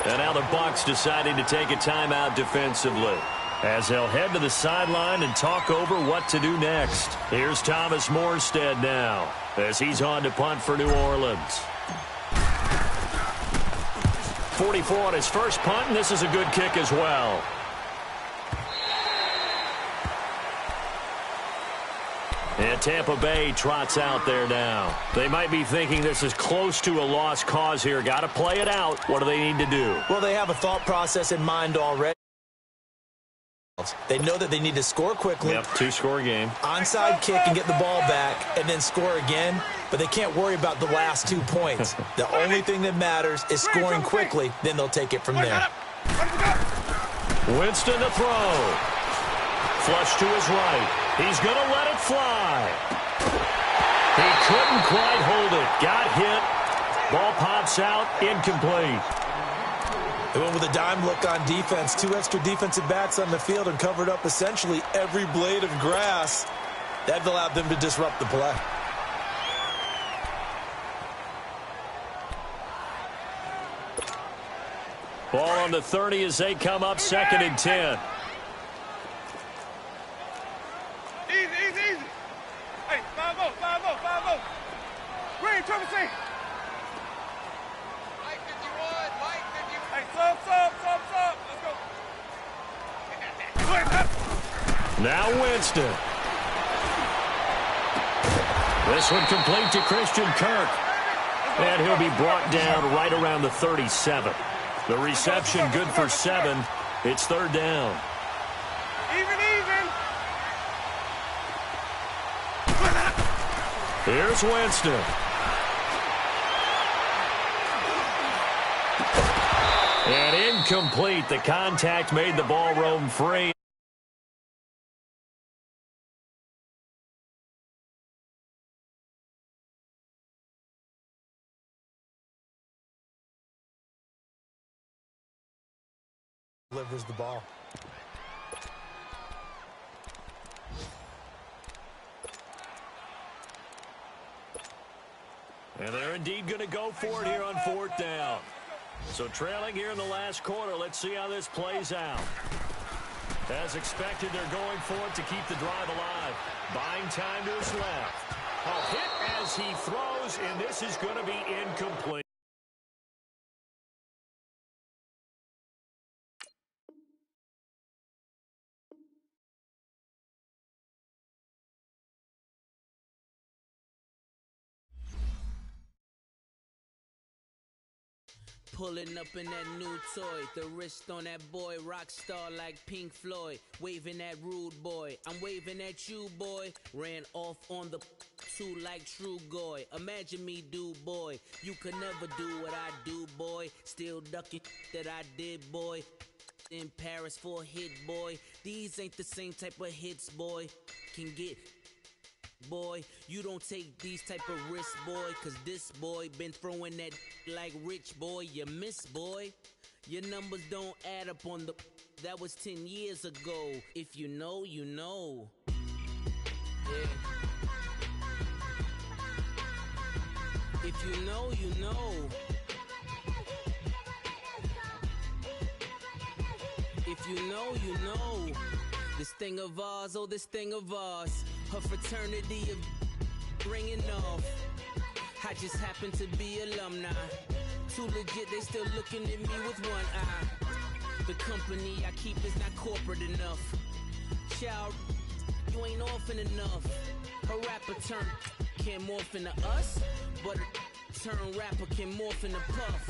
And now the Bucs deciding to take a timeout defensively, as they'll head to the sideline and talk over what to do next. Here's Thomas Morstead now, as he's on to punt for New Orleans. 44 on his first punt, and this is a good kick as well. And Tampa Bay trots out there now. They might be thinking this is close to a lost cause here. Got to play it out. What do they need to do? Well, they have a thought process in mind already. They know that they need to score quickly. Yep, two-score game. Onside kick and get the ball back and then score again. But they can't worry about the last 2 points. The only thing that matters is scoring quickly. Then they'll take it from there. Winston to throw. Flush to his right. He's going to let it fly. He couldn't quite hold it. Got hit. Ball pops out. Incomplete. They went with a dime look on defense. 2 extra defensive backs on the field and covered up essentially every blade of grass. That allowed them to disrupt the play. Ball on the 30 as they come up 2nd and 10. Easy. Hey, 5-0. Green, triple C. Light 51. Hey, sub. Let's go. Now Winston. This one complete to Christian Kirk. And he'll be brought down right around the 37. The reception good for 7. It's 3rd down. Even. Here's Winston. And incomplete. The contact made the ball roam free. Delivers the ball. And they're indeed going to go for it here on 4th down. So trailing here in the last quarter, let's see how this plays out. As expected, they're going for it to keep the drive alive. Buying time to his left. A hit as he throws, and this is going to be incomplete. Pulling up in that new toy, the wrist on that boy, rock star like Pink Floyd, waving at rude boy, I'm waving at you boy, ran off on the 2 like True Goy, imagine me do boy, you could never do what I do boy, still ducking that I did boy, in Paris for a hit boy, these ain't the same type of hits boy, can get boy, you don't take these type of risks, boy, cause this boy been throwing that like rich boy, you miss, boy. Your numbers don't add up on the, that was 10 years ago. If you know, you know. Yeah. If you know, you know. If you know, you know. This thing of ours, oh, this thing of ours. Her fraternity of ringing off. I just happen to be alumni. Too legit, they still looking at me with one eye. The company I keep is not corporate enough. Child, you ain't orphan enough. A rapper turn can't morph into us, but a turn rapper can morph into Puff.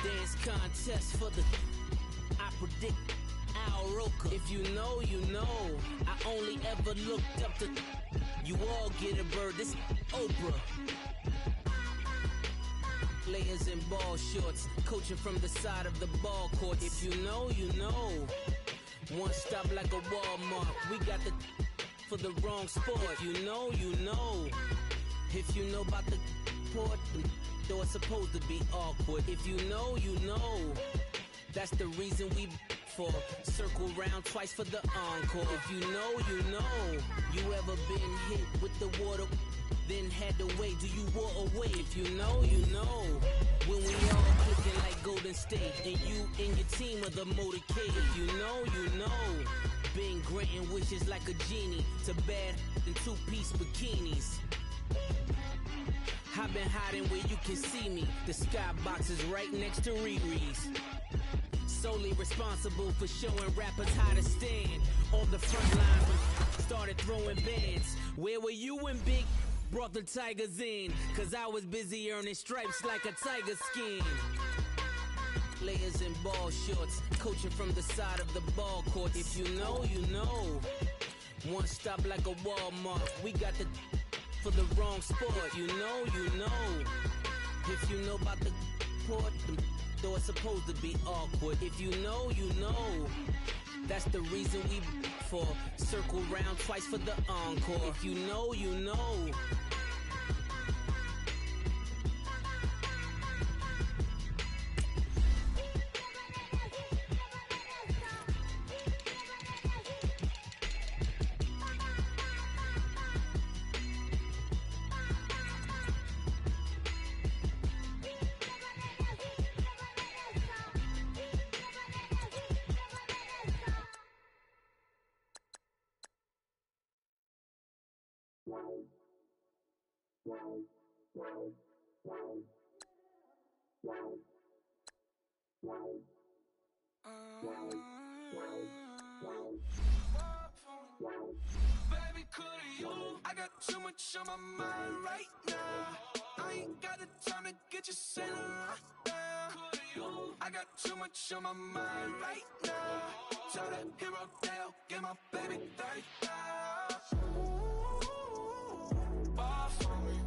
Dance contest for the, I predict Al Roker. If you know, you know. I only ever looked up to, you all get a bird, this Oprah. Layers in ball shorts, coaching from the side of the ball court. If you know, you know. One stop like a Walmart, we got the for the wrong sport. If you know, you know. If you know about the port, though it's supposed to be awkward. If you know, you know. That's the reason we for circle round twice for the encore. If you know, you know. You ever been hit with the water, then had to wait? Do you walk away? If you know, you know. When we all clicking like Golden State, and you and your team are the motorcade. If you know, you know. Been granting wishes like a genie to bad in 2-piece bikinis. I've been hiding where you can see me. The skybox is right next to Riri's. Solely responsible for showing rappers how to stand on the front line. started throwing bands. Where were you when Big brought the Tigers in? Cause I was busy earning stripes like a tiger skin. Layers and ball shorts, coaching from the side of the ball court. If you know, you know. One stop like a Walmart. We got the for the wrong sport. You know, you know. If you know about the port, though it's supposed to be awkward. If you know, you know. That's the reason we for circle round twice for the encore. If you know, you know. Baby, could you? I got too much on my mind right now. I ain't got the time to get you sailing right now. Could you? I got too much on my mind right now. Tell that hero Dale, get my baby 30,000. Ball for me.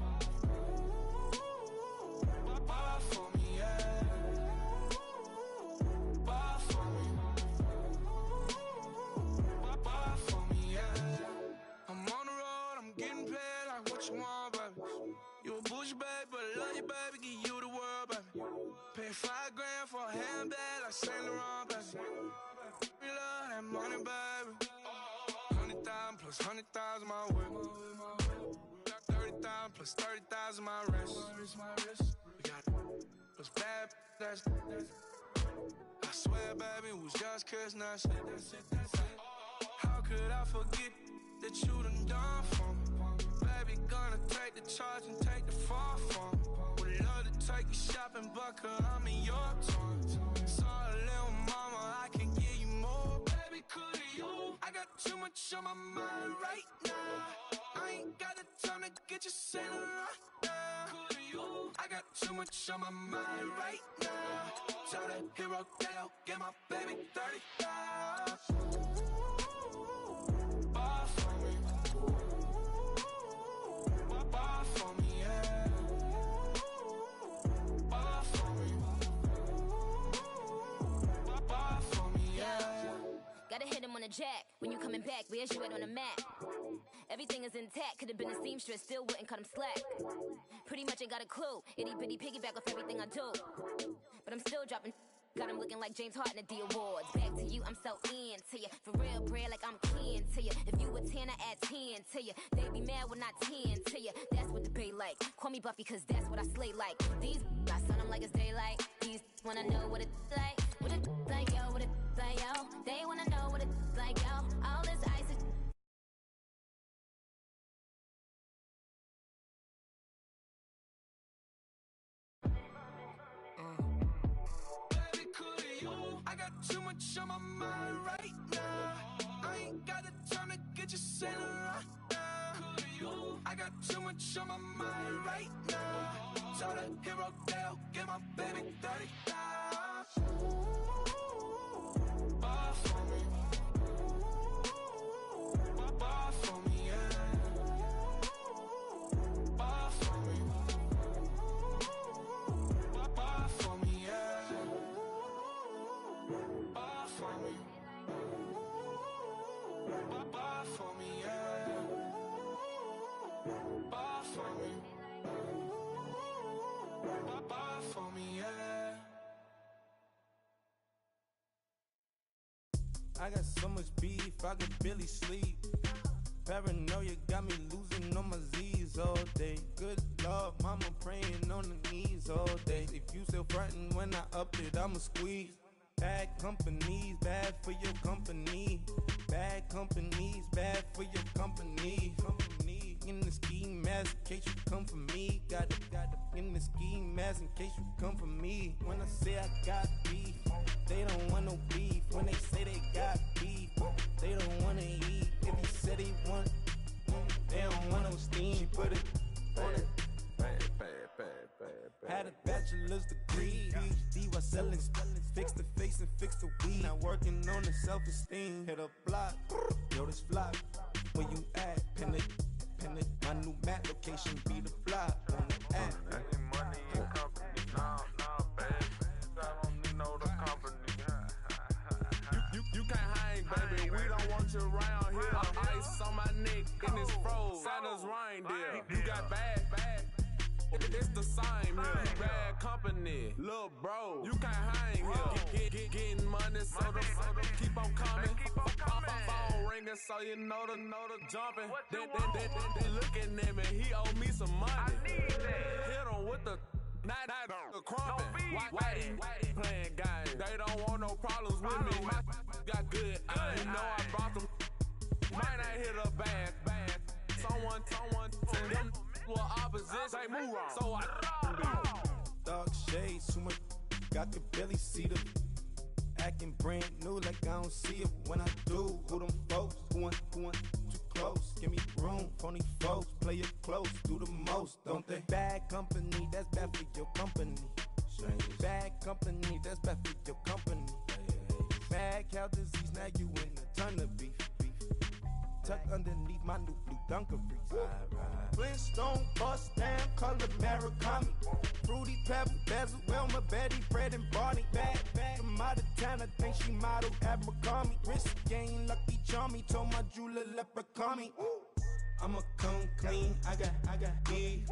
Ball for me, yeah. Ball for me. Ball for me, yeah. I'm on the road, I'm getting paid like what you want, baby. You a bougie, baby, but I love you, baby. Give you the world, baby. Pay $5 grand for a handbag like Saint Laurent, baby. We love that money, baby. 100,000 plus 100,000 my way. 30,000 plus 30,000 my wrist. We got plus bad, that's I swear, baby, it was just kissing us. How could I forget that you done for me? Baby, gonna take the charge and take the fall from me. Would love to take you shopping, but I'm in your town. Sorry, little mama, I can give you more. Baby, could you? I got too much on my mind right now. I ain't got the time to get you sailing right now. Could you? I got too much on my mind right now. Tell that hero Dale, get my baby 30,000. Ball for me. Ball for me, yeah. Ball for me. Ball for me, yeah. Gotta hit him on the jack. When you coming back, where's you at on the map? Everything is intact. Could've been a seamstress, still wouldn't cut him slack. Pretty much ain't got a clue. Itty bitty piggyback off everything I do. But I'm still dropping. Got him looking like James Harden at the awards. Back to you, I'm so into you. For real, bread, like I'm kin to you. If you a 10, I add 10 to you. They be mad when I 10 to you. That's what the bay like. Call me Buffy, cause that's what I slay like. These I sun them like it's daylight. These wanna know what it's like. What it's like, yo, what it's like, yo. They wanna know what it's like, yo. All this ice is. Baby, could you? I got too much on my mind right now. I ain't got the time to get you sailing right now. Could you? I got too much on my mind right now. Tell that hero Dale, get my baby 30,000. Ball for me. Ball for me, yeah. Ball for me. Ball for me, yeah. Ball for me. Ball for me, yeah. Ball for me. Ball for me, yeah. I got so much beef, I could barely sleep. Paranoia got me losing on my Z's all day. Good Lord, mama praying on the knees all day. If you still frontin' when I up it, I'ma squeeze. Bad companies, bad for your company. Bad companies, bad for your company. Company in the ski mask in case you come for me. Got it in the ski mask in case you come for me. When I say I got beef, they don't want no beef. When they say they got beef, they don't wanna eat. If you say said he want it. They don't want no steam. She put it on it. Had a bachelor's degree, PhD while selling. Fix the face and fix the weed. Now working on the self-esteem. Hit a block, yo, this flop. Where you at? Pin it. My new map location be the flop on the app. Money and company, nah, baby. I don't need no the company. You can't hang, baby. We don't want you around here. Ice on my neck in this froze. Santa's reindeer. You got bad. It's the same here. You bad company, little bro. You can't hang here. Getting money, so the keep on coming. Phone ringing, so you know the jumping. They looking at me. He owe me some money. I need that. Hit him with the. Not the crumpin'. Why you playing games? They don't want no problems with me. My got good. I know I brought them. Might not hit a bad. Someone send them to opposition. They move wrong. So I Dark shades, too much. Got the belly see them. Acting brand new like I don't see it when I do. Who them folks? Going too close. Give me room, phony folks. Play it close, do the most, don't they? Bad company, that's bad for your company. Bad company, that's bad for your company. Bad cow disease, now you in a ton of beef. Tucked underneath my new blue Dunkaroos. Flintstone, bust down, color Murakami. Fruity Pebble, Basil, Wilma, Betty, Fred, and Barney. Bad from out of town, I think she model Abercrombie. Wrist game, Lucky Charmy, told my jeweler leprechaun. I'ma come clean, I got beef.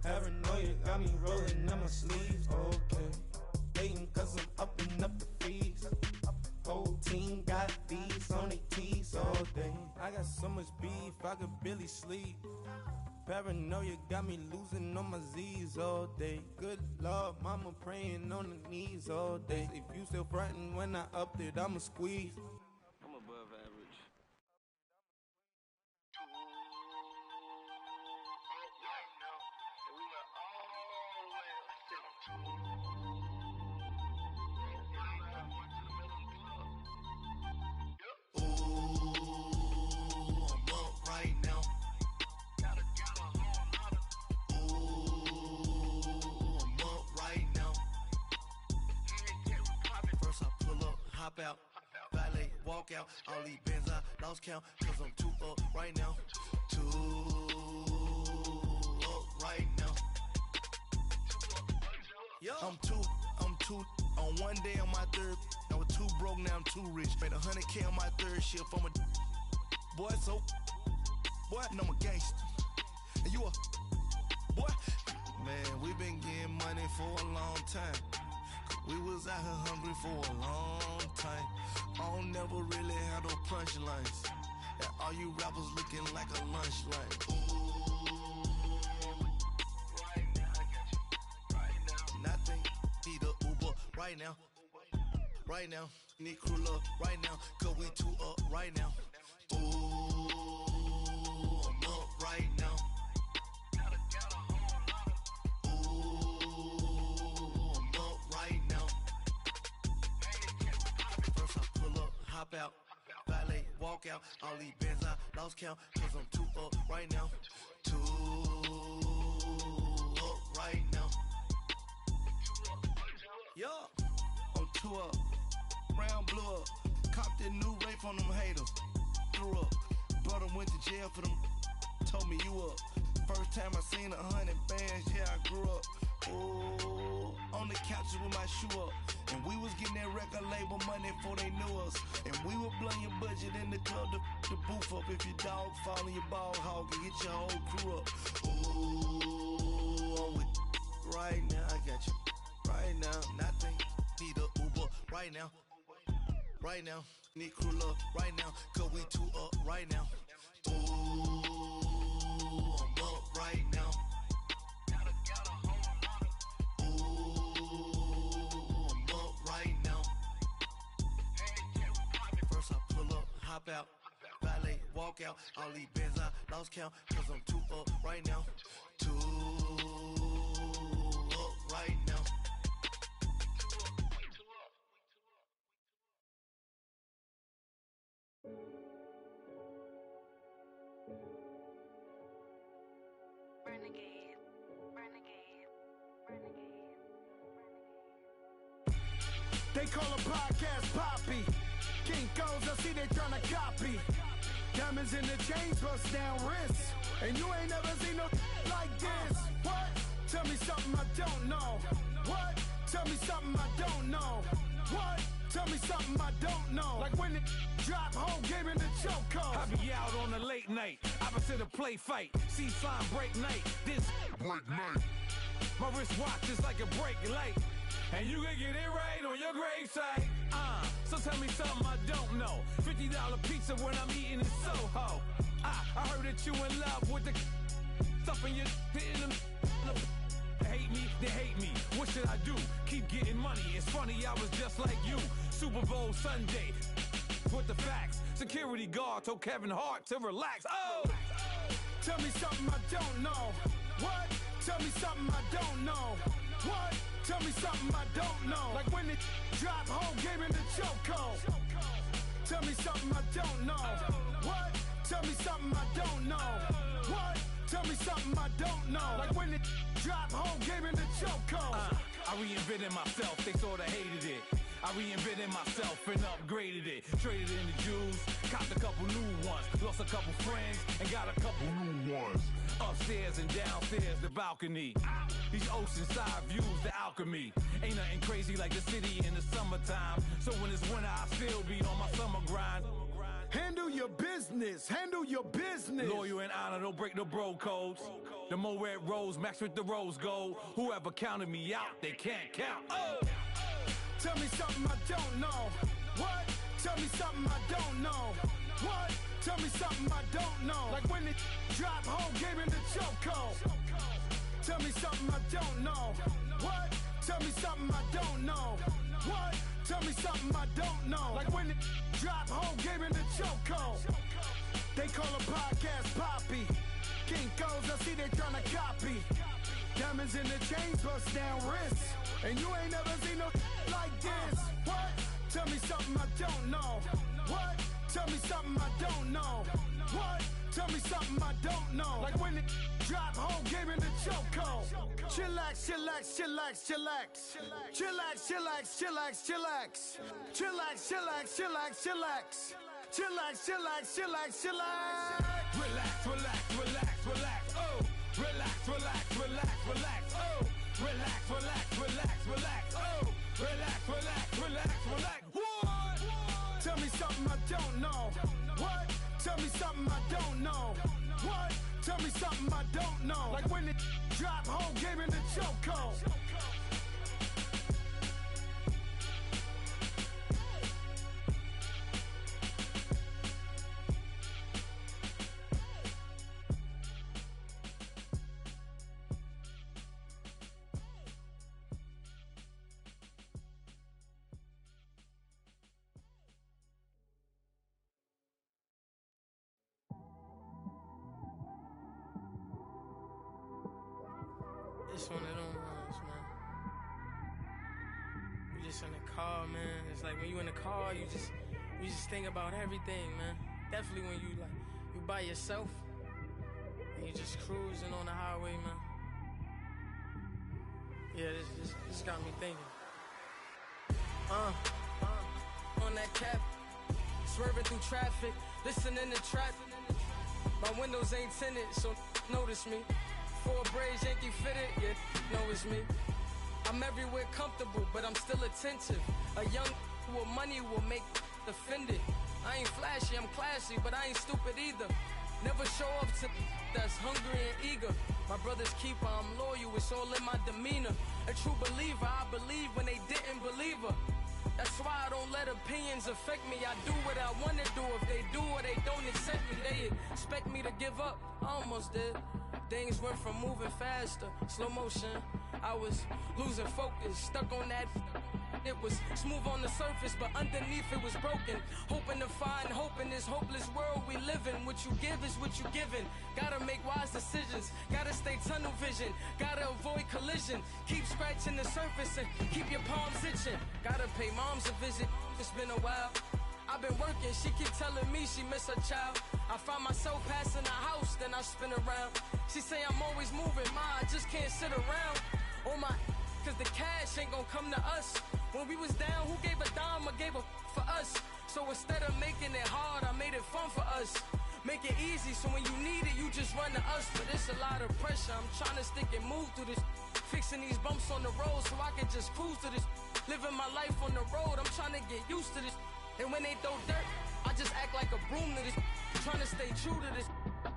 Paranoia got me rolling on my sleeves, okay. Hating cause I'm upping up the fees. Whole team got these on their tees all day. I got so much beef, I could barely sleep. Paranoia got me losing on my Z's all day. Good Lord, mama praying on the knees all day. If you still frontin' when I upped it, I'ma squeeze. I'm above average. Out, valet, walk out, all these bands I lost count, cause I'm too up right now, too up right now. Yo, I'm too, on one day on my third, I was too broke, now I'm too rich, made 100K on my third shift, I'm a boy, so, boy, and I'm a gangster, and you a, boy, man, we been getting money for a long time. We was out here hungry for a long time. I don't never really have no punchlines. And all you rappers looking like a lunch line. Ooh, right now, I got you. Right now, nothing. Need a Uber right now. Right now, need crew up right now. Cause we too up right now. Ooh, I'm up right now. Hop out, valet, walk out, all these bands I lost count, cause I'm too up right now, too up right now. Yo, I'm too up, round blew up, copped that new rape on them haters, threw up, brother went to jail for them, told me you up, first time I seen 100 bands, yeah I grew up, ooh, on the couches with my shoe up. And we was getting that record label money before they knew us. And we were blowing your budget in the club to boof up. If your dog fall in your ball hog and get your whole crew up. Ooh, I'm with right now, I got you. Right now, nothing. Need a Uber right now. Right now, need crew up right now. Cause we too up right now. Ooh, I'm up right now. Hop out, valet, walk out, all these bands I lost count, cause I'm too up right now, too up right now. They call a podcast Poppy. Kinkos, I see they tryna copy. Diamonds in the chains, bust down wrists. And you ain't never seen no like this. What? Tell me something I don't know. What? Tell me something I don't know. What? Tell me something I don't know. Like when it drop, whole game in the chokehold. I be out on a late night, opposite a play fight. See sign break night, this break night. My wristwatch is like a break light. And you can get it right on your gravesite. So tell me something I don't know. $50 pizza when I'm eating in Soho. I heard that you in love with the stuff in your hitting them. They hate me, they hate me. What should I do? Keep getting money. It's funny, I was just like you. Super Bowl Sunday with the facts. Security guard told Kevin Hart to relax. Oh! Tell me something I don't know. What? Tell me something I don't know. What? Tell me something I don't know. Like when it drop, whole game in the chokehold. Tell me something I don't know. What? Tell me something I don't know. What? Tell me something I don't know. Like when it drop, whole game in the chokehold. I reinvented myself, they sorta hated it. I reinvented myself and upgraded it. Traded in the Jews, copped a couple new ones. Lost a couple friends and got a couple new ones. Upstairs and downstairs, the balcony. These oceanside views, the alchemy. Ain't nothing crazy like the city in the summertime. So when it's winter, I still be on my summer grind. Handle your business, handle your business. Loyal and honor, don't break the bro codes. The more red rose, max with the rose gold. Whoever counted me out, they can't count. Oh! Tell me something I don't know. What? Tell me something I don't know. What? Tell me something I don't know. Like when it drop, whole game in the chokehold. Tell me something I don't know. What? Tell me something I don't know. What? Tell me something I don't know. Like when it drop, whole game in the chokehold. They call a podcast Poppy. Kinkos, I see they tryna copy. Diamonds in the chains, bust down wrists. And you ain't never seen no like this. What? Tell me something I don't know. What? Tell me something I don't know. What? Tell me something I don't know. Like when it drop, whole game in the chokehold. Chillax, chillax, chillax, chillax. Chillax, chillax, chillax, chillax. Chillax, chillax, chillax, chillax. Chillax, chillax, chillax, chillax. Relax, relax, relax, relax. Oh! Relax, relax, relax, relax. Oh! Relax, relax, relax, relax. Oh! Relax, relax, relax, relax. What? Tell me something I don't know. What? Tell me something I don't know. What? Tell me something I don't know. Like when it drop, whole game in the chokehold. It's one of them ones, man. You just in the car, man. It's like when you in the car, you just think about everything, man. Definitely when you by yourself and you just cruising on the highway, man. Yeah, this got me thinking. On that cap, swerving through traffic, listening to trap. My windows ain't tinted, so notice me. Four braids, Yankee fitted, yeah, know it's me. I'm everywhere comfortable, but I'm still attentive. A young with money will make offended. I ain't flashy, I'm classy, but I ain't stupid either. Never show up to that's hungry and eager. My brother's keeper, I'm loyal, it's all in my demeanor. A true believer, I believe when they didn't believe her. That's why I don't let opinions affect me. I do what I want to do. If they do or they don't accept me, they expect me to give up. I almost did. Things went from moving faster, slow motion. I was losing focus, stuck on that. It was smooth on the surface, but underneath it was broken. Hoping to find hope in this hopeless world we live in. What you give is what you given. Gotta make wise decisions. Gotta stay tunnel vision. Gotta avoid collision. Keep scratching the surface and keep your palms itching. Gotta pay moms a visit. It's been a while. I've been working, she keep telling me she miss her child. I find myself passing the house, then I spin around. She say I'm always moving, ma, I just can't sit around. Oh my, cause the cash ain't gonna come to us. When we was down, who gave a dime or gave a for us? So instead of making it hard, I made it fun for us. Make it easy, so when you need it, you just run to us. But it's a lot of pressure, I'm trying to stick and move through this. Fixing these bumps on the road so I can just cruise to this. Living my life on the road, I'm trying to get used to this. And when they throw dirt, I just act like a broom to this. Trying to stay true to this.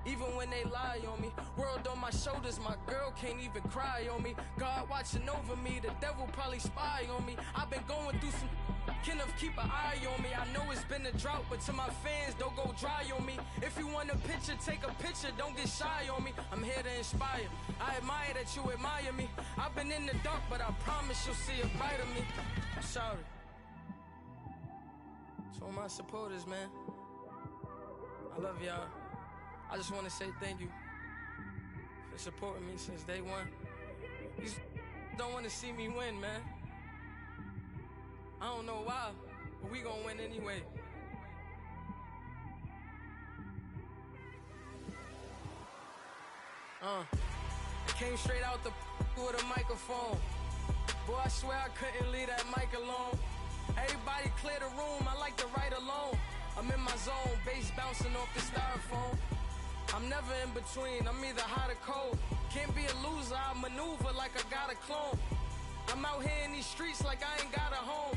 Even when they lie on me. World on my shoulders, my girl can't even cry on me. God watching over me, the devil probably spy on me. I've been going through some, Kenneth keep an eye on me. I know it's been a drought, but to my fans, don't go dry on me. If you want a picture, take a picture, don't get shy on me. I'm here to inspire, I admire that you admire me. I've been in the dark, but I promise you'll see a brighter me. I'm sorry. To all my supporters, man, I love y'all. I just want to say thank you for supporting me since day one. You don't want to see me win, man. I don't know why, but we gonna win anyway. I came straight out the with a microphone. Boy, I swear I couldn't leave that mic alone. Everybody clear the room, I like to write alone. I'm in my zone, bass bouncing off the styrofoam. I'm never in between, I'm either hot or cold. Can't be a loser, I maneuver like I got a clone. I'm out here in these streets like I ain't got a home.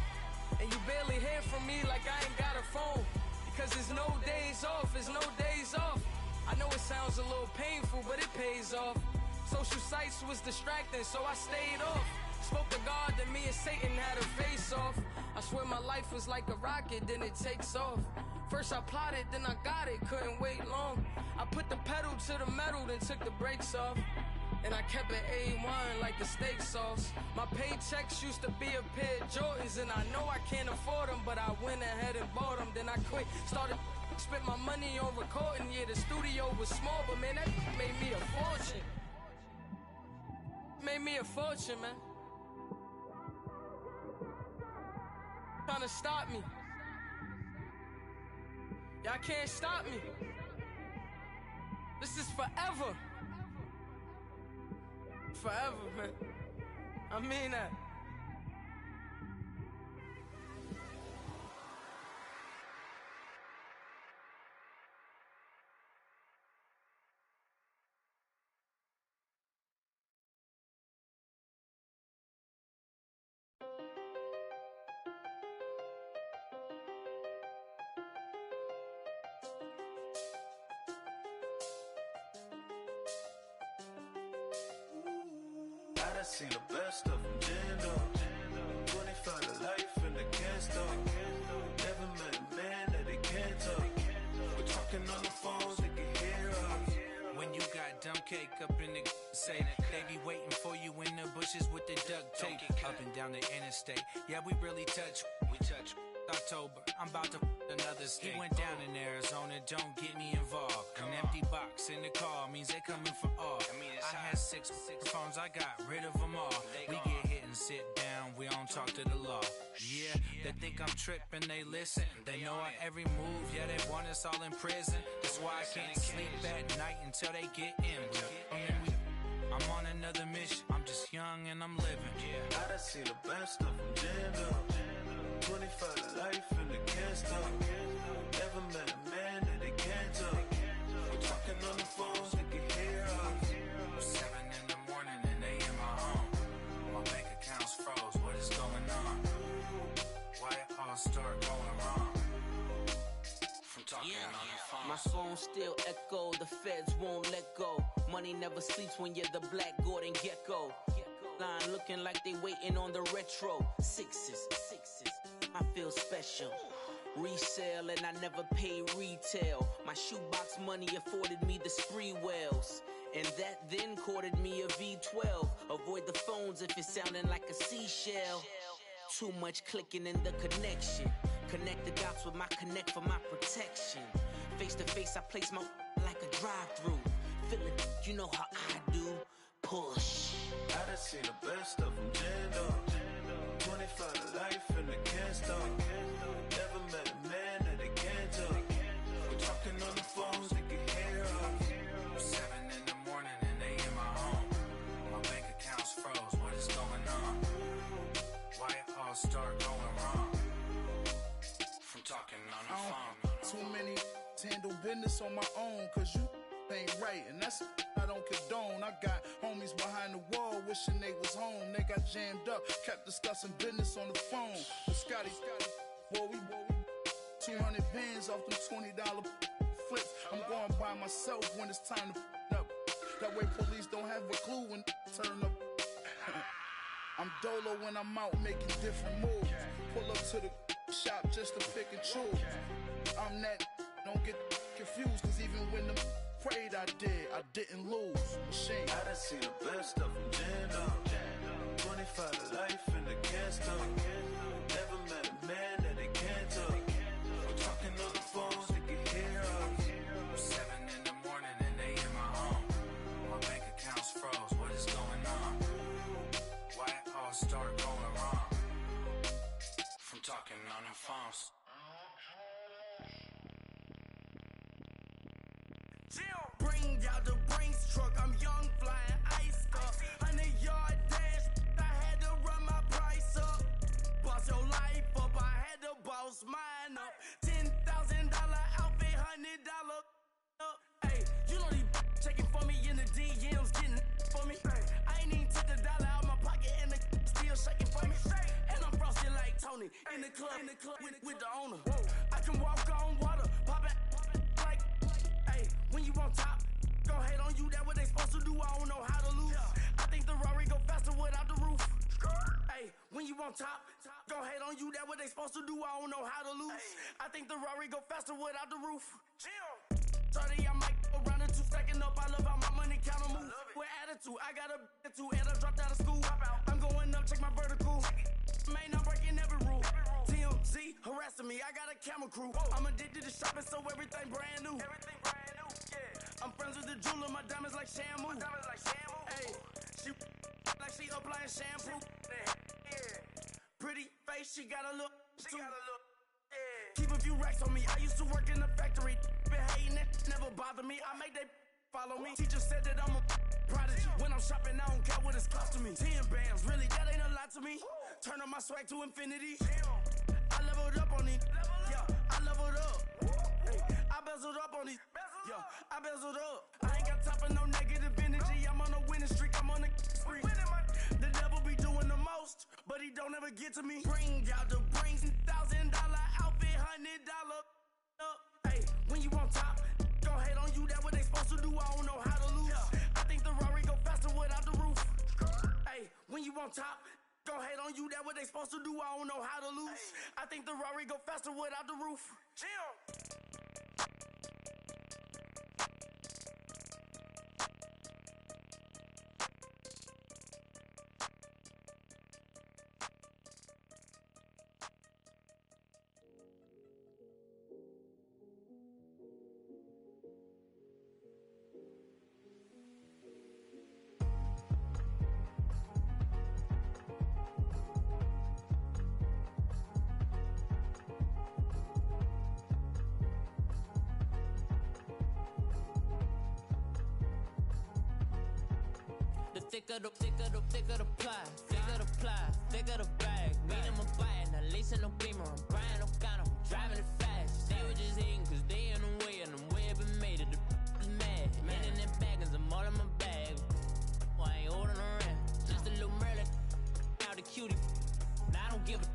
And you barely hear from me like I ain't got a phone. Because there's no days off, there's no days off. I know it sounds a little painful, but it pays off. Social sites was distracting, so I stayed off. Spoke to God, then me and Satan had a face off. I swear my life was like a rocket, then it takes off. First I plotted, then I got it, couldn't wait long. I put the pedal to the metal, then took the brakes off. And I kept it A1 like the steak sauce. My paychecks used to be a pair of Jordans, and I know I can't afford them, but I went ahead and bought them. Then I quit, started spent my money on recording. Yeah, the studio was small, but man, that made me a fortune. Made me a fortune, man. Trying to stop me. Y'all can't stop me. This is forever. Forever, man. I mean that. I seen the best of them, Jando. 25 to life and they can't stop. Never met a man that they can't talk. We're talking on the phones, they can hear us. When you got dumb cake up in the say that they be waiting for you in the bushes with the duct tape up and down the interstate. Yeah, we really touch. We touch. October, I'm about to another state. He went down in Arizona, don't get me involved. An empty box in the car means they coming for all. I had six phones, I got rid of them all. We get hit and sit down, we don't talk to the law. Yeah, they think I'm tripping, they listen. They know our every move, yeah, they want us all in prison. That's why I can't sleep at night until they get in. I'm on another mission, I'm just young and I'm living. I done seen the best of them, Jando. 25 to life and they can't stop. Never met a man that they can't talk. We're talking on the phones, they can hear us. 7 in the morning and they in my home. My bank account's froze, what is going on? Why it all start going wrong? From talking on the phone. My phone still echo, the feds won't let go. Money never sleeps when you're the black Gordon Gecko. Line looking like they waiting on the retro. Sixes, I feel special. Resale and I never pay retail. My shoebox money afforded me the spree wells. And that then courted me a V12. Avoid the phones if it's sounding like a seashell. Too much clicking in the connection. Connect the dots with my connect for my protection. Face to face I place my like a drive-through. Feeling, you know how I do. Push. I done seen the best of them, Jando. 25 to life and they can't stop. Never met a man that they can't talk. We're talking on the phones, they can hear us. 7 in the morning and they in my home. My bank account's froze, what is going on? Why it all start business on my own, cause you ain't right, and that's I don't condone. I got homies behind the wall wishing they was home. They got jammed up, kept discussing business on the phone. But Scotty, boy, we 200 bands off them $20 flips. I'm going by myself when it's time to up. That way police don't have a clue when turn up. I'm dolo when I'm out making different moves. Pull up to the shop just to pick and choose. I'm that, don't get confused, cause even when the prayed I didn't lose. Machine. I done seen the best of them jammed up. 25 to life in the gas up. Never met a man that they can't talk. We're talking on the phones, they can hear us. 7 in the morning and they in my home. My bank account's froze, what is going on? Why it all start going wrong? From talking on the phones. Bring out the Brinks truck, I'm young, flying ice up. 100-yard dash, I had to run my price up. Boss your life up, I had to boss mine up. $10,000 outfit, $100 up. Hey, you know these checking for me in the DMs, getting for me. I ain't even took the dollar out my pocket and the still shaking for me. And I'm frosted like Tony in the club with the owner. I can walk on water, pop it like. Hey, when you on top, go hate on you, that what they supposed to do, I don't know how to lose. I think the Rari go faster without the roof. Hey, when you on top, go hate on you, that what they supposed to do, I don't know how to lose. I think the Rari go faster without the roof. 30, I might go round and two, stacking up, I love how my money counter move. With attitude, I got a attitude, and I dropped out of school. I'm going up, check my vertical. Man, I'm breaking every rule. TMZ harassing me, I got a camera crew. I'm addicted to shopping, so everything brand new. I'm friends with the jeweler, my diamonds like Shamu. Hey, she like she applying shampoo. Pretty face, she got a look. Keep a few racks on me. I used to work in the factory. Been hating it, never bother me. I make they follow me. Teacher said that I'm a prodigy. When I'm shopping, I don't care what it's costing me. 10 bands, really, that ain't a lot to me. Turn up my swag to infinity. I leveled up on these. Yeah, I leveled up. Hey, I bezeled up on these. Yo, I bezeled up. I ain't got time for no negative energy. I'm on a winning streak. I'm on a spree. The devil be doing the most, but he don't ever get to me. Bring out the Brinks, $1,000 outfit, $100 up. Hey, when you on top, go hate on you. That what they supposed to do. I don't know how to lose. I think the Rari go faster without the roof. Hey, when you on top, go hate on you. That what they supposed to do. I don't know how to lose. I think the Rari go faster without the roof. Thicker the ply, thicker the bag. Mean I'm a bite, now lace in no beamer. I'm buying no gun, I'm driving it fast. They were just hating cause they in the way, and the way I've been made it. The mad, man in them baggins, I'm all in my bag. Well, I ain't holding around, just a little Merlin. Now the cutie, now I don't give a.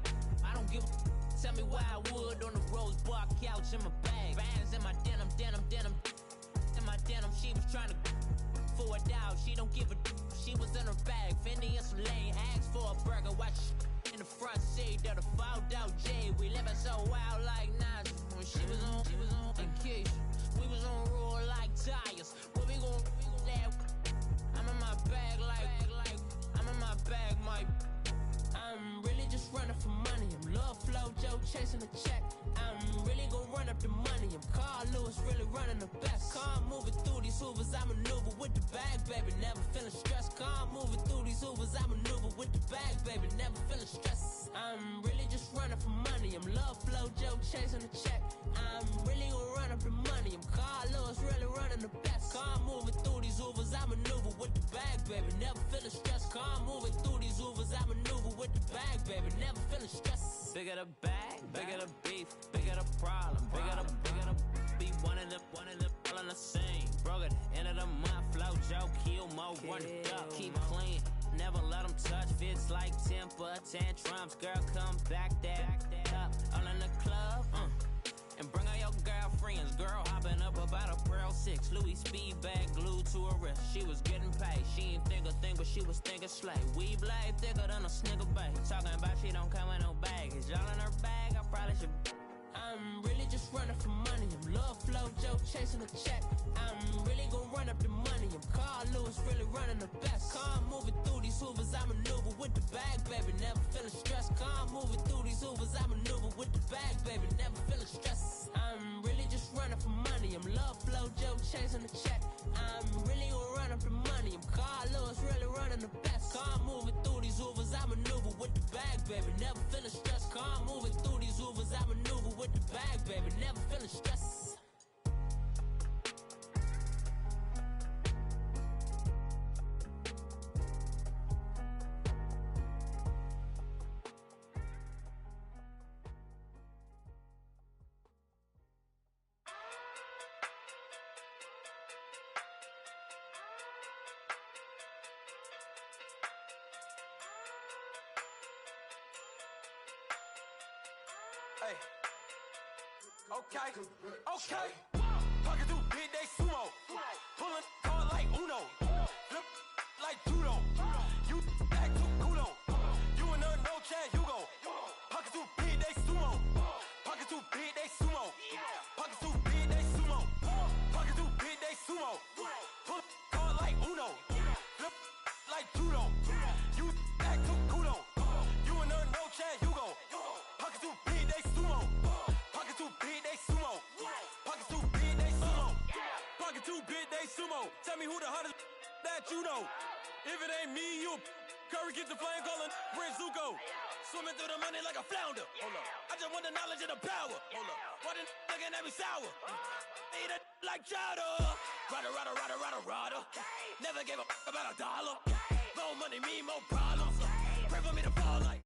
Tell me why I would on the rose bar couch in my bag. Bands in my denim. In my denim, she was trying to for a doubt, she don't give a. She was in her bag, Fendi and some lane. Asked for a burger, watch in the front seat of the fouled out J. We living so wild like Nas. When she was on vacation, we was on roll like tires. Where we gon' that? I'm in my bag like I'm in my bag, Mike. I'm really just running for money. I'm Love Flow Joe chasing the check. I'm really gon' run up the money. I'm Carl Lewis, really running the best. Car moving through these hoovers, I maneuver with the bag, baby. Never feeling stressed. Car moving through these hoovers, I maneuver with the bag, baby. Never feeling stressed. I'm really just running for money. I'm Love Flow Joe chasing the check. I'm really gon' run up the money. I'm Carl Lewis, really running the best. Car moving through these hoovers, I maneuver with the bag, baby. Never feeling stressed. Car moving through these hoovers, I maneuver with the bag, baby. Never feeling stressed. Bigger the bag, bigger the beef, bigger the problem, bigger the be one of them all on the scene. Broke at the end of the month, flow Joe, kill mo, run it up, keep clean. Never let them touch, fits like temper tantrums. Girl, come back that up, all in the club, and bring all your girlfriends. Girl hopping up about a Pearl 6 Louis speed bag glued to her wrist. She was getting paid, she ain't think a thing, but she was thinking slay. We blade thicker than a snigger bag. Talking about she don't come with no baggage. Y'all in her bag, I probably should. I'm really just running for money. I'm love flow Joe chasing a check. I'm really gonna run up the money. I'm Carl Lewis, really running the best. Car moving through these hoovers, I maneuver with the bag, baby. Never feeling stressed. Car moving through these hoovers, I maneuver with the bag, baby. Never feeling stressed. I'm really just running for money. I'm love flow Joe chasing the check. I'm really gonna run up the money. I'm Carl Lewis, really running the best. Car moving through these hoovers, I maneuver with the bag, baby. Never feeling stressed. Car moving through these hoovers, I maneuver with the bag, baby. Never feeling stressed. Hey. Okay. Pocket through big, they sumo. Pulling card like Uno. Flip like judo. You act too kudo. You and her no Chad Hugo. Pocket too big, they sumo. Pocket too big, they sumo. Pocket too big, they sumo. Pocket too big, they sumo. Pull card like Uno. Flip like judo. You act too kudo. You and her no Chad Hugo. Pocket too big, they sumo. Pocket too big, they sumo. Pocket too big, they sumo. Pocket too big, they sumo. Tell me who the hottest that you know. If it ain't me, you Curry keeps the flame calling Prince Zuko. Swimming through the money like a flounder. Hold up. I just want the knowledge and the power. Hold up. Why the looking at me sour? Eat it like chowder. Rada. Never gave a about $1. More money, me, more problems. Pray for me to fall like.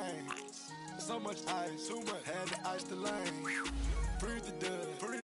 chain. So much ice, too much. Had to ice the lane. Breathe the dust.